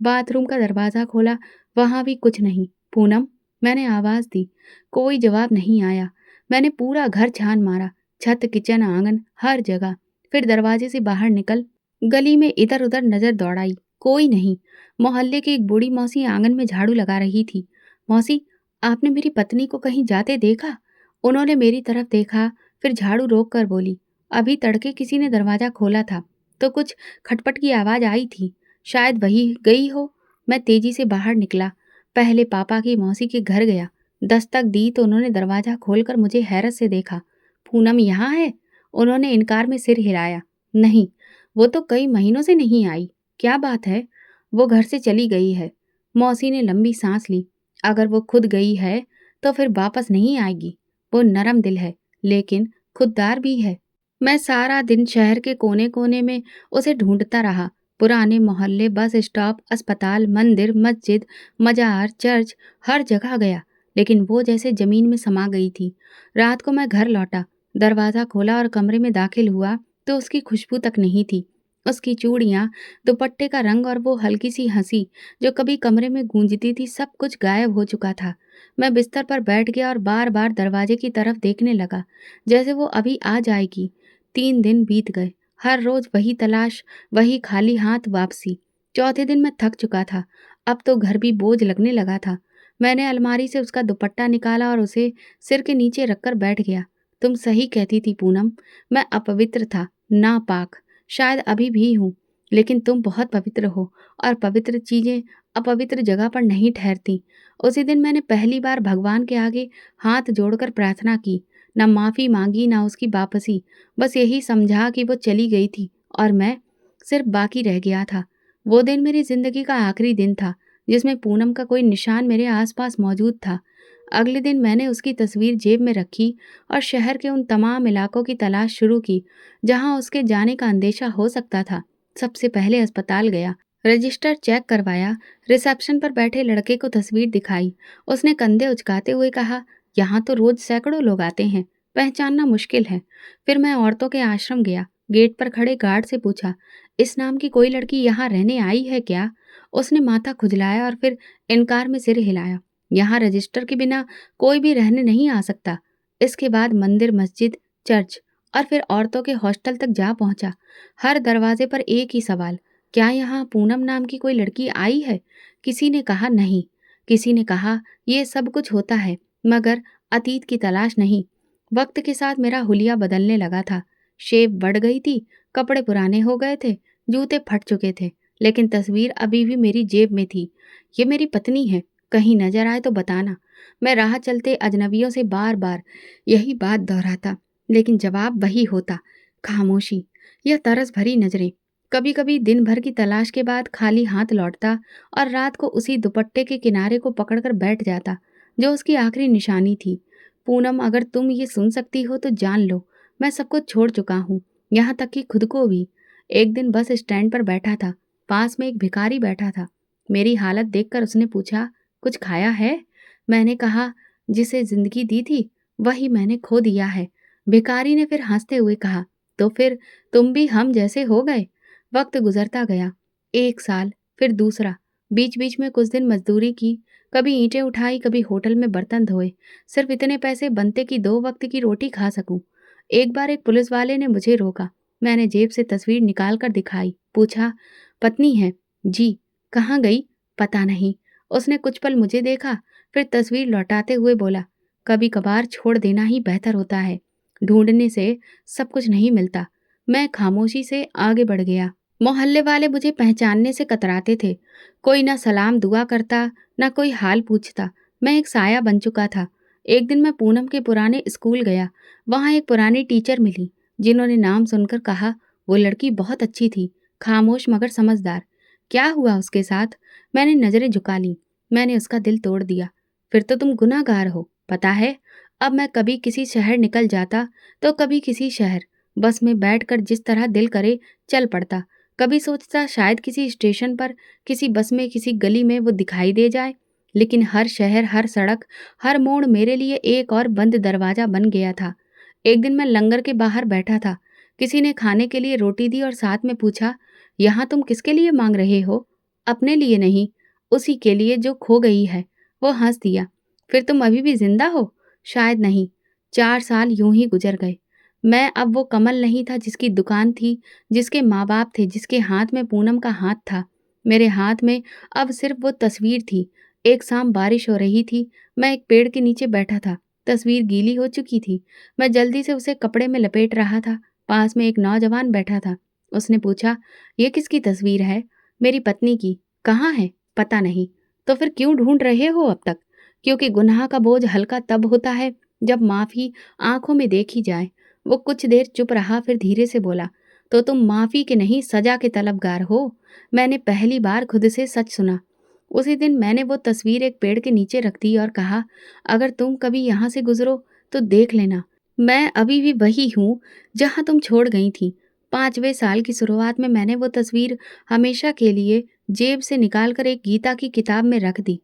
बाथरूम का दरवाज़ा खोला, वहाँ भी कुछ नहीं। पूनम, मैंने आवाज़ दी। कोई जवाब नहीं आया। मैंने पूरा घर छान मारा, छत, किचन, आंगन, हर जगह। फिर दरवाजे से बाहर निकल गली में इधर उधर नजर दौड़ाई। कोई नहीं। मोहल्ले की एक बूढ़ी मौसी आंगन में झाड़ू लगा रही थी। मौसी, आपने मेरी पत्नी को कहीं जाते देखा? उन्होंने मेरी तरफ देखा, फिर झाड़ू रोक कर बोली, अभी तड़के किसी ने दरवाजा खोला था तो कुछ खटपट की आवाज आई थी। शायद वही गई हो। मैं तेजी से बाहर निकला। पहले पापा की मौसी के घर गया। दस्तक दी तो उन्होंने दरवाजा खोलकर मुझे हैरत से देखा। पूनम यहाँ है? उन्होंने इनकार में सिर हिलाया। नहीं, वो तो कई महीनों से नहीं आई। क्या बात है? वो घर से चली गई है। मौसी ने लंबी सांस ली। अगर वो खुद गई है तो फिर वापस नहीं आएगी। वो नरम दिल है, लेकिन खुददार भी है। मैं सारा दिन शहर के कोने कोने में उसे ढूंढता रहा। पुराने मोहल्ले, बस स्टॉप, अस्पताल, मंदिर, मस्जिद, मजार, चर्च, हर जगह गया, लेकिन वो जैसे जमीन में समा गई थी। रात को मैं घर लौटा, दरवाज़ा खोला और कमरे में दाखिल हुआ तो उसकी खुशबू तक नहीं थी। उसकी चूड़ियाँ, दुपट्टे का रंग और वो हल्की सी हंसी जो कभी कमरे में गूंजती थी, सब कुछ गायब हो चुका था। मैं बिस्तर पर बैठ गया और बार बार दरवाजे की तरफ देखने लगा, जैसे वो अभी आ जाएगी। 3 दिन बीत गए। हर रोज वही तलाश, वही खाली हाथ वापसी। चौथे दिन मैं थक चुका था। अब तो घर भी बोझ लगने लगा था। मैंने अलमारी से उसका दुपट्टा निकाला और उसे सिर के नीचे रखकर बैठ गया। तुम सही कहती थी पूनम, मैं अपवित्र था, नापाक। शायद अभी भी हूँ, लेकिन तुम बहुत पवित्र हो और पवित्र चीजें अपवित्र जगह पर नहीं ठहरती। उसी दिन मैंने पहली बार भगवान के आगे हाथ जोड़कर प्रार्थना की। न माफी मांगी, न उसकी वापसी। बस यही समझा कि वो चली गई थी और मैं सिर्फ बाकी रह गया था। वो दिन मेरी जिंदगी का आखिरी दिन था जिसमें पूनम का कोई निशान मेरे आसपास मौजूद था। अगले दिन मैंने उसकी तस्वीर जेब में रखी और शहर के उन तमाम इलाकों की तलाश शुरू की जहां उसके जाने का अंदेशा हो सकता था। सबसे पहले अस्पताल गया, रजिस्टर चेक करवाया, रिसेप्शन पर बैठे लड़के को तस्वीर दिखाई। उसने कंधे उचकाते हुए कहा, यहाँ तो रोज सैकड़ों लोग आते हैं, पहचानना मुश्किल है। फिर मैं औरतों के आश्रम गया। गेट पर खड़े गार्ड से पूछा, इस नाम की कोई लड़की यहाँ रहने आई है क्या? उसने माथा खुजलाया और फिर इनकार में सिर हिलाया। यहाँ रजिस्टर के बिना कोई भी रहने नहीं आ सकता। इसके बाद मंदिर, मस्जिद, चर्च और फिर औरतों के हॉस्टल तक जा पहुंचा। हर दरवाजे पर एक ही सवाल, क्या यहाँ पूनम नाम की कोई लड़की आई है? किसी ने कहा नहीं। किसी ने कहा ये सब कुछ होता है, मगर अतीत की तलाश नहीं। वक्त के साथ मेरा हुलिया बदलने लगा था। शेप बढ़ गई थी, कपड़े पुराने हो गए थे, जूते फट चुके थे, लेकिन तस्वीर अभी भी मेरी जेब में थी। ये मेरी पत्नी है, कहीं नजर आए तो बताना। मैं राह चलते अजनबियों से बार बार यही बात दोहराता, लेकिन जवाब वही होता, खामोशी या तरस भरी नजरें। कभी कभी दिन भर की तलाश के बाद खाली हाथ लौटता और रात को उसी दुपट्टे के किनारे को पकड़कर बैठ जाता जो उसकी आखिरी निशानी थी। पूनम, अगर तुम ये सुन सकती हो तो जान लो, मैं सब कुछ छोड़ चुका हूँ, यहाँ तक कि खुद को भी। एक दिन बस स्टैंड पर बैठा था, पास में एक भिखारी बैठा था। मेरी हालत देखकर उसने पूछा, कुछ खाया है? मैंने कहा, जिसे जिंदगी दी थी वही मैंने खो दिया है। भिखारी ने फिर हंसते हुए कहा, तो फिर तुम भी हम जैसे हो गए। वक्त गुजरता गया, 1 साल, फिर दूसरा। बीच बीच में कुछ दिन मजदूरी की, कभी ईंटें उठाई, कभी होटल में बर्तन धोए, सिर्फ इतने पैसे बनते कि 2 वक्त की रोटी खा सकूं। एक बार एक पुलिस वाले ने मुझे रोका। मैंने जेब से तस्वीर निकाल कर दिखाई, पूछा, पत्नी है? जी। कहाँ गई? पता नहीं। उसने कुछ पल मुझे देखा, फिर तस्वीर लौटाते हुए बोला, कभी कभार छोड़ देना ही बेहतर होता है, ढूंढने से सब कुछ नहीं मिलता। मैं खामोशी से आगे बढ़ गया। मोहल्ले वाले मुझे पहचानने से कतराते थे। कोई ना सलाम दुआ करता, ना कोई हाल पूछता। मैं एक साया बन चुका था। एक दिन मैं पूनम के पुराने स्कूल गया। वहाँ एक पुरानी टीचर मिली, जिन्होंने नाम सुनकर कहा, वो लड़की बहुत अच्छी थी, खामोश मगर समझदार। क्या हुआ उसके साथ? मैंने नजरें झुका ली। मैंने उसका दिल तोड़ दिया। फिर तो तुम गुनाहगार हो, पता है। अब मैं कभी किसी शहर निकल जाता तो कभी किसी शहर। बस में बैठकर जिस तरह दिल करे चल पड़ता। कभी सोचता शायद किसी स्टेशन पर, किसी बस में, किसी गली में वो दिखाई दे जाए। लेकिन हर शहर, हर सड़क, हर मोड़ मेरे लिए एक और बंद दरवाजा बन गया था। एक दिन मैं लंगर के बाहर बैठा था। किसी ने खाने के लिए रोटी दी और साथ में पूछा, यहाँ तुम किसके लिए मांग रहे हो? अपने लिए नहीं, उसी के लिए जो खो गई है। वो हंस दिया। फिर तुम अभी भी जिंदा हो? शायद नहीं। 4 साल यूं ही गुजर गए। मैं अब वो कमल नहीं था जिसकी दुकान थी, जिसके माँ बाप थे, जिसके हाथ में पूनम का हाथ था। मेरे हाथ में अब सिर्फ वो तस्वीर थी। एक शाम बारिश हो रही थी। मैं एक पेड़ के नीचे बैठा था। तस्वीर गीली हो चुकी थी। मैं जल्दी से उसे कपड़े में लपेट रहा था। पास में एक नौजवान बैठा था। उसने पूछा, ये किसकी तस्वीर है? मेरी पत्नी की। कहाँ है? पता नहीं। तो फिर क्यों ढूंढ रहे हो अब तक? क्योंकि गुनाह का बोझ हल्का तब होता है जब माफी आंखों में देखी जाए। वो कुछ देर चुप रहा, फिर धीरे से बोला, तो तुम माफी के नहीं सजा के तलबगार हो। मैंने पहली बार खुद से सच सुना। उसी दिन मैंने वो तस्वीर एक पेड़ के नीचे रख दी और कहा, अगर तुम कभी यहाँ से गुजरो तो देख लेना, मैं अभी भी वही हूँ जहाँ तुम छोड़ गई थी। 5वें साल की शुरुआत में मैंने वो तस्वीर हमेशा के लिए जेब से निकालकर एक गीता की किताब में रख दी,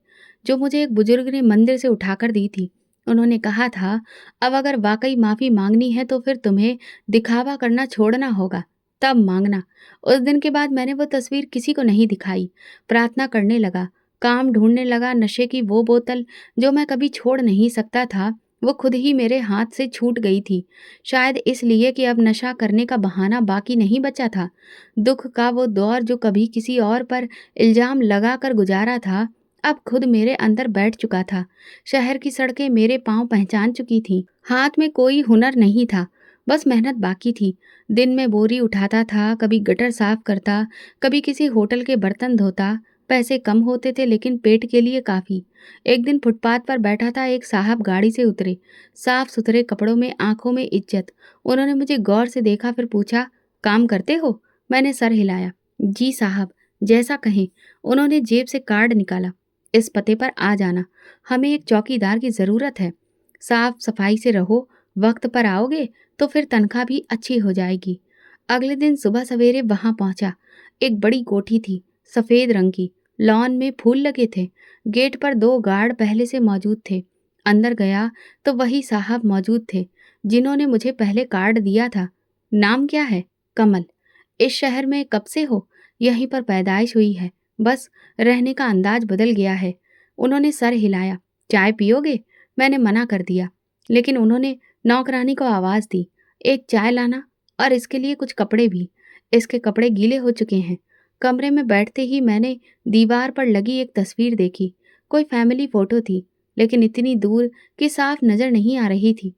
जो मुझे एक बुजुर्ग ने मंदिर से उठाकर दी थी। उन्होंने कहा था, अब अगर वाकई माफी मांगनी है तो फिर तुम्हें दिखावा करना छोड़ना होगा, तब मांगना। उस दिन के बाद मैंने वो तस्वीर किसी को नहीं दिखाई। प्रार्थना करने लगा, काम ढूंढने लगा। नशे की वो बोतल जो मैं कभी छोड़ नहीं सकता था, वो खुद ही मेरे हाथ से छूट गई थी। शायद इसलिए कि अब नशा करने का बहाना बाकी नहीं बचा था। दुख का वो दौर जो कभी किसी और पर इल्जाम लगाकर गुजारा था, अब खुद मेरे अंदर बैठ चुका था। शहर की सड़कें मेरे पांव पहचान चुकी थीं। हाथ में कोई हुनर नहीं था, बस मेहनत बाकी थी। दिन में बोरी उठाता था, कभी गटर साफ करता, कभी किसी होटल के बर्तन धोता। पैसे कम होते थे लेकिन पेट के लिए काफी। एक दिन फुटपाथ पर बैठा था, एक साहब गाड़ी से उतरे, साफ सुथरे कपड़ों में, आंखों में इज्जत। उन्होंने मुझे गौर से देखा, फिर पूछा, काम करते हो? मैंने सर हिलाया। जी साहब, जैसा कहें। उन्होंने जेब से कार्ड निकाला, इस पते पर आ जाना, हमें एक चौकीदार की जरूरत है। साफ सफाई से रहो, वक्त पर आओगे तो फिर तनख्वाह भी अच्छी हो जाएगी। अगले दिन सुबह सवेरे वहां पहुंचा। एक बड़ी कोठी थी, सफेद रंग की, लॉन में फूल लगे थे। गेट पर 2 गार्ड पहले से मौजूद थे। अंदर गया तो वही साहब मौजूद थे। जिन्होंने मुझे पहले कार्ड दिया था। नाम क्या है? कमल। इस शहर में कब से हो? यहीं पर पैदाइश हुई है, बस रहने का अंदाज बदल गया है। उन्होंने सर हिलाया। चाय पियोगे? मैंने मना कर दिया, लेकिन उन्होंने नौकरानी को आवाज़ दी, एक चाय लाना, और इसके लिए कुछ कपड़े भी। इसके कपड़े गीले हो चुके हैं। कमरे में बैठते ही मैंने दीवार पर लगी एक तस्वीर देखी। कोई फैमिली फोटो थी, लेकिन इतनी दूर कि साफ नजर नहीं आ रही थी।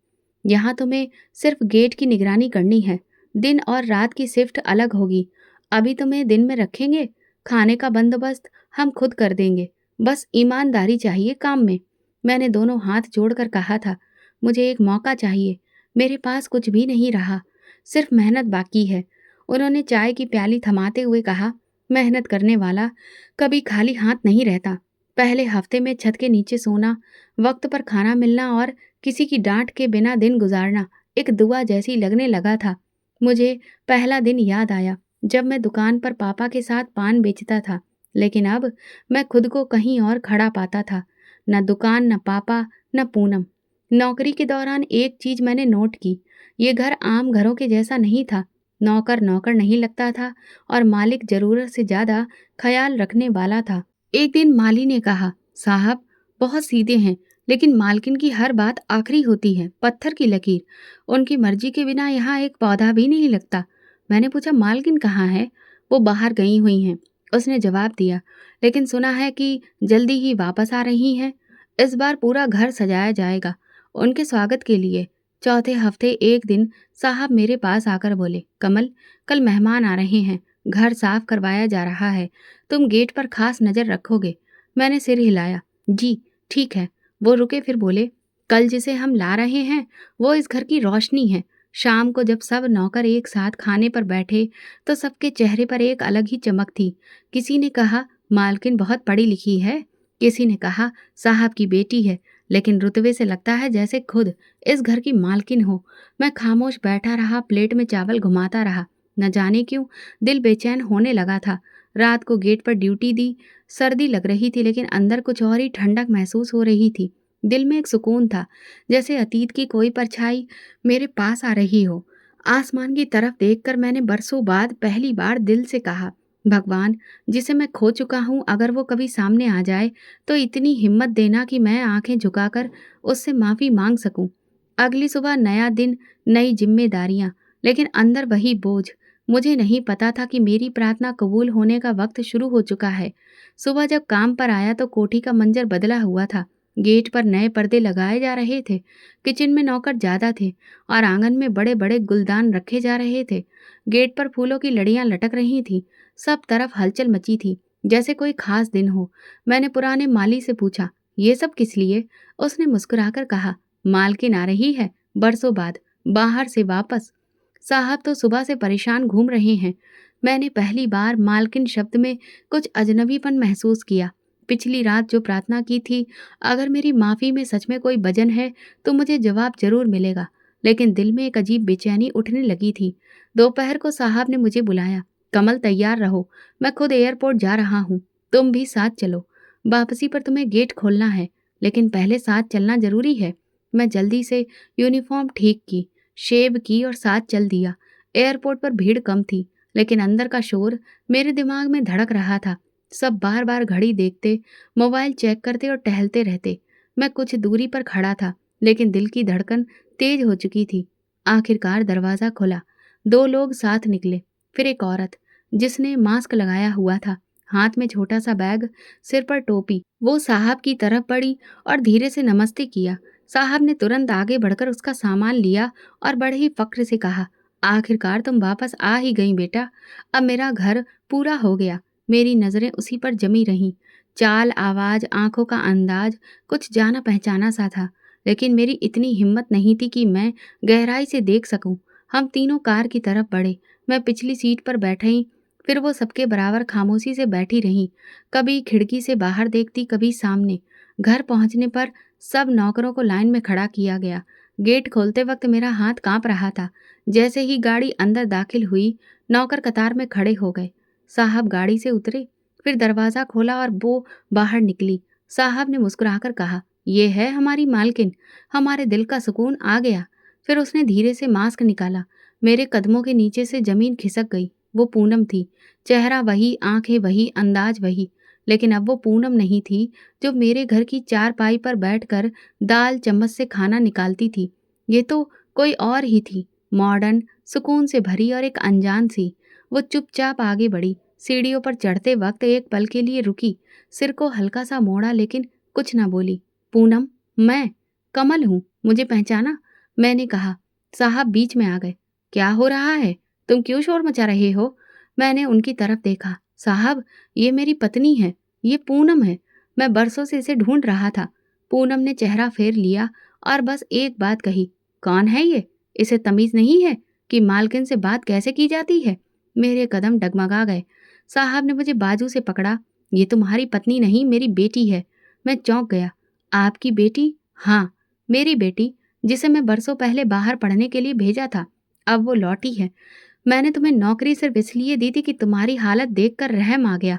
यहाँ तुम्हें सिर्फ गेट की निगरानी करनी है। दिन और रात की शिफ्ट अलग होगी। अभी तुम्हें दिन में रखेंगे, खाने का बंदोबस्त हम खुद कर देंगे। बस ईमानदारी चाहिए काम में। मैंने दोनों हाथ जोड़कर कहा था, मुझे एक मौका चाहिए। मेरे पास कुछ भी नहीं रहा, सिर्फ मेहनत बाकी है। उन्होंने चाय की प्याली थमाते हुए कहा, मेहनत करने वाला कभी खाली हाथ नहीं रहता। पहले हफ्ते में छत के नीचे सोना, वक्त पर खाना मिलना और किसी की डांट के बिना दिन गुजारना एक दुआ जैसी लगने लगा था। मुझे पहला दिन याद आया जब मैं दुकान पर पापा के साथ पान बेचता था, लेकिन अब मैं खुद को कहीं और खड़ा पाता था। न दुकान, न पापा, न पूनम। नौकरी के दौरान एक चीज मैंने नोट की, ये घर आम घरों के जैसा नहीं था। नौकर नौकर नहीं लगता था और मालिक जरूरत से ज्यादा ख्याल रखने वाला था। एक दिन माली ने कहा, साहब बहुत सीधे हैं, लेकिन मालकिन की हर बात आखिरी होती है, पत्थर की लकीर। उनकी मर्जी के बिना यहाँ एक पौधा भी नहीं लगता। मैंने पूछा, मालकिन कहाँ है? वो बाहर गई हुई हैं, उसने जवाब दिया, लेकिन सुना है कि जल्दी ही वापस आ रही हैं। इस बार पूरा घर सजाया जाएगा उनके स्वागत के लिए। चौथे हफ्ते एक दिन साहब मेरे पास आकर बोले, कमल, कल मेहमान आ रहे हैं, घर साफ करवाया जा रहा है, तुम गेट पर खास नजर रखोगे। मैंने सिर हिलाया, जी ठीक है। वो रुके, फिर बोले, कल जिसे हम ला रहे हैं वो इस घर की रोशनी है। शाम को जब सब नौकर एक साथ खाने पर बैठे तो सबके चेहरे पर एक अलग ही चमक थी। किसी ने कहा, मालकिन बहुत पढ़ी लिखी है। किसी ने कहा, साहब की बेटी है, लेकिन रुतबे से लगता है जैसे खुद इस घर की मालकिन हो। मैं खामोश बैठा रहा, प्लेट में चावल घुमाता रहा। न जाने क्यों दिल बेचैन होने लगा था। रात को गेट पर ड्यूटी दी। सर्दी लग रही थी, लेकिन अंदर कुछ और ही ठंडक महसूस हो रही थी। दिल में एक सुकून था, जैसे अतीत की कोई परछाई मेरे पास आ रही हो। आसमान की तरफ देखकर मैंने बरसों बाद पहली बार दिल से कहा, भगवान, जिसे मैं खो चुका हूँ, अगर वो कभी सामने आ जाए तो इतनी हिम्मत देना कि मैं आंखें झुकाकर उससे माफ़ी मांग सकूं। अगली सुबह नया दिन, नई जिम्मेदारियां, लेकिन अंदर वही बोझ। मुझे नहीं पता था कि मेरी प्रार्थना कबूल होने का वक्त शुरू हो चुका है। सुबह जब काम पर आया तो कोठी का मंजर बदला हुआ था। गेट पर नए पर्दे लगाए जा रहे थे, किचन में नौकर ज्यादा थे और आंगन में बड़े बड़े गुलदान रखे जा रहे थे। गेट पर फूलों की लड़ियां लटक रही थीं। सब तरफ हलचल मची थी, जैसे कोई खास दिन हो। मैंने पुराने माली से पूछा, ये सब किस लिए? उसने मुस्कुराकर कहा, मालकिन आ रही है, बरसों बाद, बाहर से वापस। साहब तो सुबह से परेशान घूम रहे हैं। मैंने पहली बार मालकिन शब्द में कुछ अजनबीपन महसूस किया। पिछली रात जो प्रार्थना की थी, अगर मेरी माफ़ी में सच में कोई वजन है तो मुझे जवाब जरूर मिलेगा, लेकिन दिल में एक अजीब बेचैनी उठने लगी थी। दोपहर को साहब ने मुझे बुलाया, कमल तैयार रहो, मैं खुद एयरपोर्ट जा रहा हूँ, तुम भी साथ चलो। वापसी पर तुम्हें गेट खोलना है, लेकिन पहले साथ चलना जरूरी है। मैं जल्दी से यूनिफॉर्म ठीक की, शेव की और साथ चल दिया। एयरपोर्ट पर भीड़ कम थी, लेकिन अंदर का शोर मेरे दिमाग में धड़क रहा था। सब बार बार घड़ी देखते, मोबाइल चेक करते और टहलते रहते। मैं कुछ दूरी पर खड़ा था, लेकिन दिल की धड़कन तेज हो चुकी थी। आखिरकार दरवाज़ा खुला। दो लोग साथ निकले, फिर एक औरत जिसने मास्क लगाया हुआ था, हाथ में छोटा सा बैग, सिर पर टोपी। वो साहब की तरफ बढ़ी और धीरे से नमस्ते किया। साहब ने तुरंत आगे बढ़कर उसका सामान लिया और बड़े ही फक्र से कहा, आखिरकार तुम वापस आ ही गई बेटा, अब मेरा घर पूरा हो गया। मेरी नज़रें उसी पर जमी रहीं। चाल, आवाज़, आंखों का अंदाज कुछ जाना पहचाना सा था, लेकिन मेरी इतनी हिम्मत नहीं थी कि मैं गहराई से देख सकूं। हम तीनों कार की तरफ बढ़े। मैं पिछली सीट पर बैठी, फिर वो सबके बराबर खामोशी से बैठी रहीं। कभी खिड़की से बाहर देखती, कभी सामने। घर पहुंचने पर सब नौकरों को लाइन में खड़ा किया गया। गेट खोलते वक्त मेरा हाथ कांप रहा था। जैसे ही गाड़ी अंदर दाखिल हुई, नौकर कतार में खड़े हो गए। साहब गाड़ी से उतरे, फिर दरवाज़ा खोला और वो बाहर निकली। साहब ने मुस्कुराकर कहा, ये है हमारी मालकिन, हमारे दिल का सुकून आ गया। फिर उसने धीरे से मास्क निकाला। मेरे कदमों के नीचे से ज़मीन खिसक गई। वो पूनम थी। चेहरा वही, आँखें वही, अंदाज़ वही। लेकिन अब वो पूनम नहीं थी जो मेरे घर की चारपाई पर बैठकर दाल चम्मच से खाना निकालती थी। ये तो कोई और ही थी, मॉडर्न, सुकून से भरी और एक अनजान सी। वो चुपचाप आगे बढ़ी। सीढ़ियों पर चढ़ते वक्त एक पल के लिए रुकी, सिर को हल्का सा मोड़ा लेकिन कुछ ना बोली। पूनम, मैं कमल हूँ, मुझे पहचाना? मैंने कहा। साहब बीच में आ गए। क्या हो रहा है? तुम क्यों शोर मचा रहे हो? मैंने उनकी तरफ देखा। साहब, ये मेरी पत्नी है, ये पूनम है। मैं बरसों से इसे ढूंढ रहा था। पूनम ने चेहरा फेर लिया और बस एक बात कही। कौन है ये? इसे तमीज नहीं है कि मालकिन से बात कैसे की जाती है? मेरे कदम डगमगा गए। साहब ने मुझे बाजू से पकड़ा। ये तुम्हारी पत्नी नहीं, मेरी बेटी है। मैं चौंक गया। आपकी बेटी? हाँ, मेरी बेटी, जिसे मैं बरसों पहले बाहर पढ़ने के लिए भेजा था। अब वो लौटी है। मैंने तुम्हें नौकरी सिर्फ इसलिए दी थी कि तुम्हारी हालत देखकर रहम आ गया।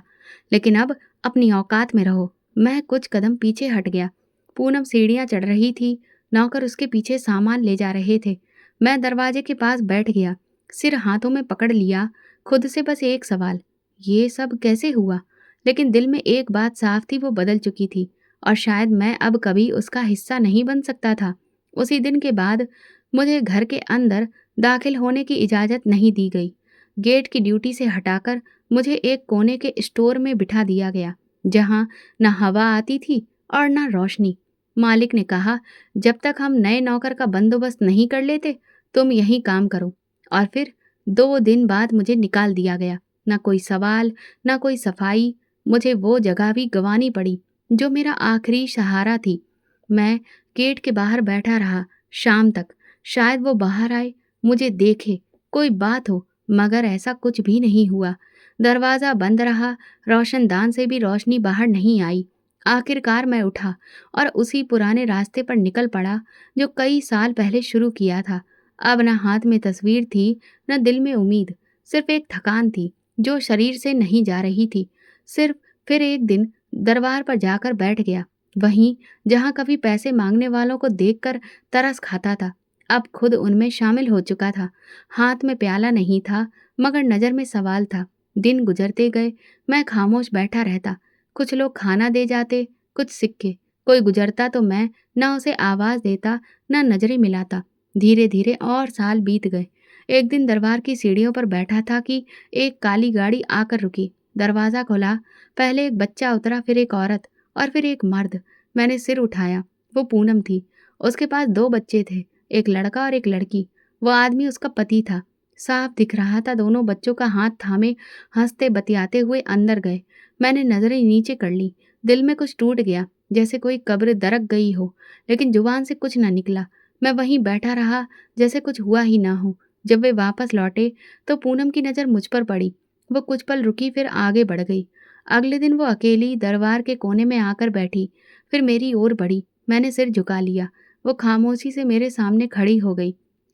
लेकिन अब अपनी औकात में रहो। मैं कुछ कदम पीछे हट गया। पूनम सीढ़ियां चढ़ रही थी। नौकर उसके पीछे सामान ले जा रहे थे। मैं दरवाजे के पास बैठ गया, सिर हाथों में पकड़ लिया। खुद से बस एक सवाल, ये सब कैसे हुआ? लेकिन दिल में एक बात साफ थी, वो बदल चुकी थी और शायद मैं अब कभी उसका हिस्सा नहीं बन सकता था। उसी दिन के बाद मुझे घर के अंदर दाखिल होने की इजाज़त नहीं दी गई। गेट की ड्यूटी से हटाकर मुझे एक कोने के स्टोर में बिठा दिया गया, जहाँ न हवा आती थी और न रोशनी। मालिक ने कहा, जब तक हम नए नौकर का बंदोबस्त नहीं कर लेते, तुम यहीं काम करो। और फिर 2 दिन बाद मुझे निकाल दिया गया। न कोई सवाल, न कोई सफाई। मुझे वो जगह भी गंवानी पड़ी जो मेरा आखिरी सहारा थी। मैं गेट के बाहर बैठा रहा शाम तक। शायद वो बाहर आए, मुझे देखे, कोई बात हो, मगर ऐसा कुछ भी नहीं हुआ। दरवाज़ा बंद रहा, रोशनदान से भी रोशनी बाहर नहीं आई। आखिरकार मैं उठा और उसी पुराने रास्ते पर निकल पड़ा जो कई साल पहले शुरू किया था। अब न हाथ में तस्वीर थी, न दिल में उम्मीद, सिर्फ एक थकान थी जो शरीर से नहीं जा रही थी। सिर्फ फिर एक दिन दरबार पर जाकर बैठ गया, वहीं जहाँ कभी पैसे मांगने वालों को देखकर तरस खाता था, अब खुद उनमें शामिल हो चुका था। हाथ में प्याला नहीं था, मगर नज़र में सवाल था। दिन गुजरते गए, मैं खामोश बैठा रहता। कुछ लोग खाना दे जाते, कुछ सिक्के। कोई गुजरता तो मैं न उसे आवाज़ देता, न नजरें मिलाता। धीरे धीरे और साल बीत गए। एक दिन दरबार की सीढ़ियों पर बैठा था कि एक काली गाड़ी आकर रुकी। दरवाज़ा खुला। पहले एक बच्चा उतरा, फिर एक औरत और फिर एक मर्द। मैंने सिर उठाया। वो पूनम थी। उसके पास 2 बच्चे थे, एक लड़का और एक लड़की। वो आदमी उसका पति था। साफ दिख रहा था। दोनों बच्चों का हाथ थामे हंसते बतियाते हुए अंदर गए। मैंने नजरें नीचे कर ली। दिल में कुछ टूट गया, जैसे कोई कब्र दरक गई हो, लेकिन जुबान से कुछ न निकला। मैं वहीं बैठा रहा, जैसे कुछ हुआ ही ना हो। जब वे वापस लौटे तो पूनम की नज़र मुझ पर पड़ी। वो कुछ पल रुकी, फिर आगे बढ़ गई। अगले दिन वो अकेली दरबार के कोने में आकर बैठी, फिर मेरी ओर बढ़ी। मैंने सिर झुका लिया। वो खामोशी से मेरे सामने खड़ी हो गई।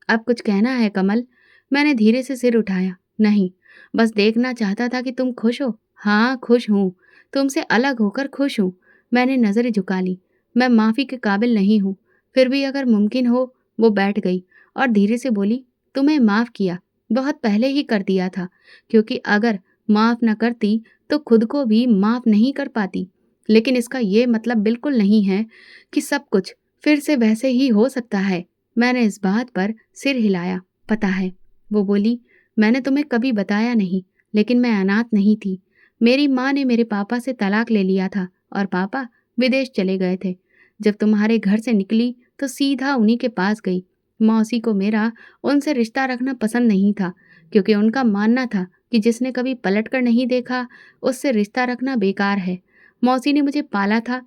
अब कुछ कहना है कमल? मैंने धीरे से सिर उठाया। नहीं, बस देखना चाहता था कि तुम खुश हो। हाँ, खुश हूँ। तुमसे अलग होकर खुश हूँ। मैंने नज़रें झुका ली। मैं माफ़ी के काबिल नहीं हूँ, फिर भी अगर मुमकिन हो। वो बैठ गई और धीरे से बोली, तुम्हें माफ़ किया, बहुत पहले ही कर दिया था, क्योंकि अगर माफ़ न करती तो खुद को भी माफ़ नहीं कर पाती। लेकिन इसका ये मतलब बिल्कुल नहीं है कि सब कुछ फिर से वैसे ही हो सकता है। मैंने इस बात पर सिर हिलाया। पता है, वो बोली, मैंने तुम्हें कभी बताया नहीं, लेकिन मैं अनाथ नहीं थी। मेरी माँ ने मेरे पापा से तलाक ले लिया था और पापा विदेश चले गए थे। जब तुम्हारे घर से निकली तो सीधा उन्हीं के पास गई। मौसी को मेरा उनसे रिश्ता रखना पसंद नहीं था, क्योंकि उनका मानना था कि जिसने कभी पलट कर नहीं देखा, उससे रिश्ता रखना बेकार है। मौसी ने मुझे पाला था,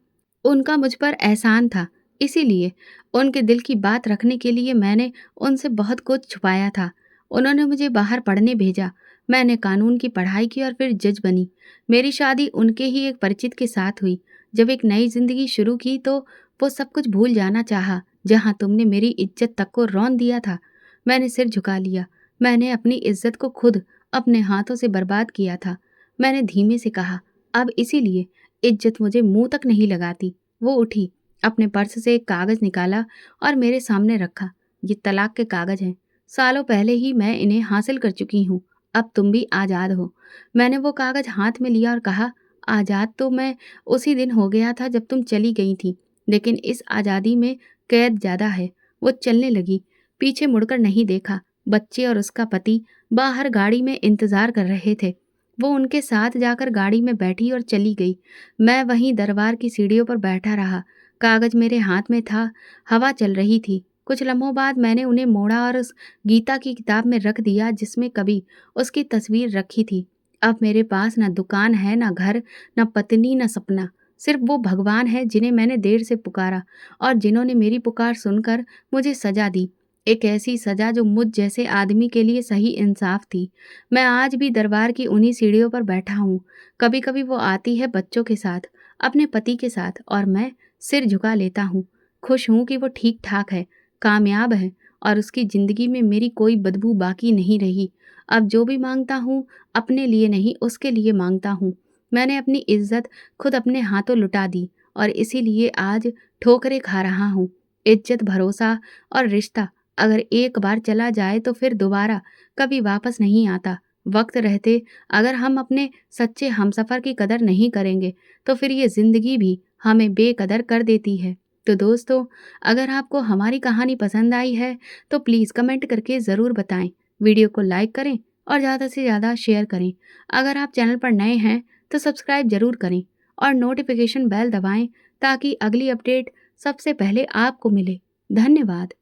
उनका मुझ पर एहसान था, इसीलिए उनके दिल की बात रखने के लिए मैंने उनसे बहुत कुछ छुपाया था। उन्होंने मुझे बाहर पढ़ने भेजा। मैंने कानून की पढ़ाई की और फिर जज बनी। मेरी शादी उनके ही एक परिचित के साथ हुई। जब एक नई जिंदगी शुरू की तो वो सब कुछ भूल जाना चाहा, जहां तुमने मेरी इज्जत तक को रौंद दिया था। मैंने सिर झुका लिया। मैंने अपनी इज्जत को खुद अपने हाथों से बर्बाद किया था। मैंने धीमे से कहा, अब इसीलिए इज्जत मुझे मुंह तक नहीं लगाती। वो उठी, अपने पर्स से एक कागज निकाला और मेरे सामने रखा। ये तलाक के कागज हैं। सालों पहले ही मैं इन्हें हासिल कर चुकी हूँ। अब तुम भी आज़ाद हो। मैंने वो कागज हाथ में लिया और कहा, आज़ाद तो मैं उसी दिन हो गया था जब तुम चली गई थी, लेकिन इस आज़ादी में कैद ज़्यादा है। वो चलने लगी, पीछे मुड़कर नहीं देखा। बच्चे और उसका पति बाहर गाड़ी में इंतज़ार कर रहे थे। वो उनके साथ जाकर गाड़ी में बैठी और चली गई। मैं वहीं दरबार की सीढ़ियों पर बैठा रहा। कागज मेरे हाथ में था, हवा चल रही थी। कुछ लम्हों बाद मैंने उन्हें मोड़ा और उस गीता की किताब में रख दिया जिसमें कभी उसकी तस्वीर रखी थी। अब मेरे पास ना दुकान है, ना घर, ना पत्नी, ना सपना। सिर्फ वो भगवान है जिन्हें मैंने देर से पुकारा और जिन्होंने मेरी पुकार सुनकर मुझे सजा दी। एक ऐसी सजा जो मुझ जैसे आदमी के लिए सही इंसाफ थी। मैं आज भी दरबार की उन्हीं सीढ़ियों पर बैठा हूँ। कभी-कभी वो आती है बच्चों के साथ, अपने पति के साथ, और मैं सिर झुका लेता हूँ। खुश हूँ कि वो ठीक-ठाक है, कामयाब है और उसकी ज़िंदगी में मेरी कोई बदबू बाकी नहीं रही। अब जो भी माँगता हूँ, अपने लिए नहीं उसके लिए माँगता हूँ। मैंने अपनी इज़्ज़त खुद अपने हाथों लुटा दी और इसीलिए आज ठोकरें खा रहा हूँ। इज़्ज़त, भरोसा और रिश्ता अगर एक बार चला जाए तो फिर दोबारा कभी वापस नहीं आता। वक़्त रहते अगर हम अपने सच्चे हमसफ़र की कदर नहीं करेंगे, तो फिर ये ज़िंदगी भी हमें बेकदर कर देती है। तो दोस्तों, अगर आपको हमारी कहानी पसंद आई है, तो प्लीज़ कमेंट करके ज़रूर बताएँ। वीडियो को लाइक करें और ज़्यादा से ज़्यादा शेयर करें। अगर आप चैनल पर नए हैं, तो सब्सक्राइब ज़रूर करें और नोटिफ़िकेशन बेल दबाएँ ताकि अगली अपडेट सबसे पहले आपको मिले। धन्यवाद।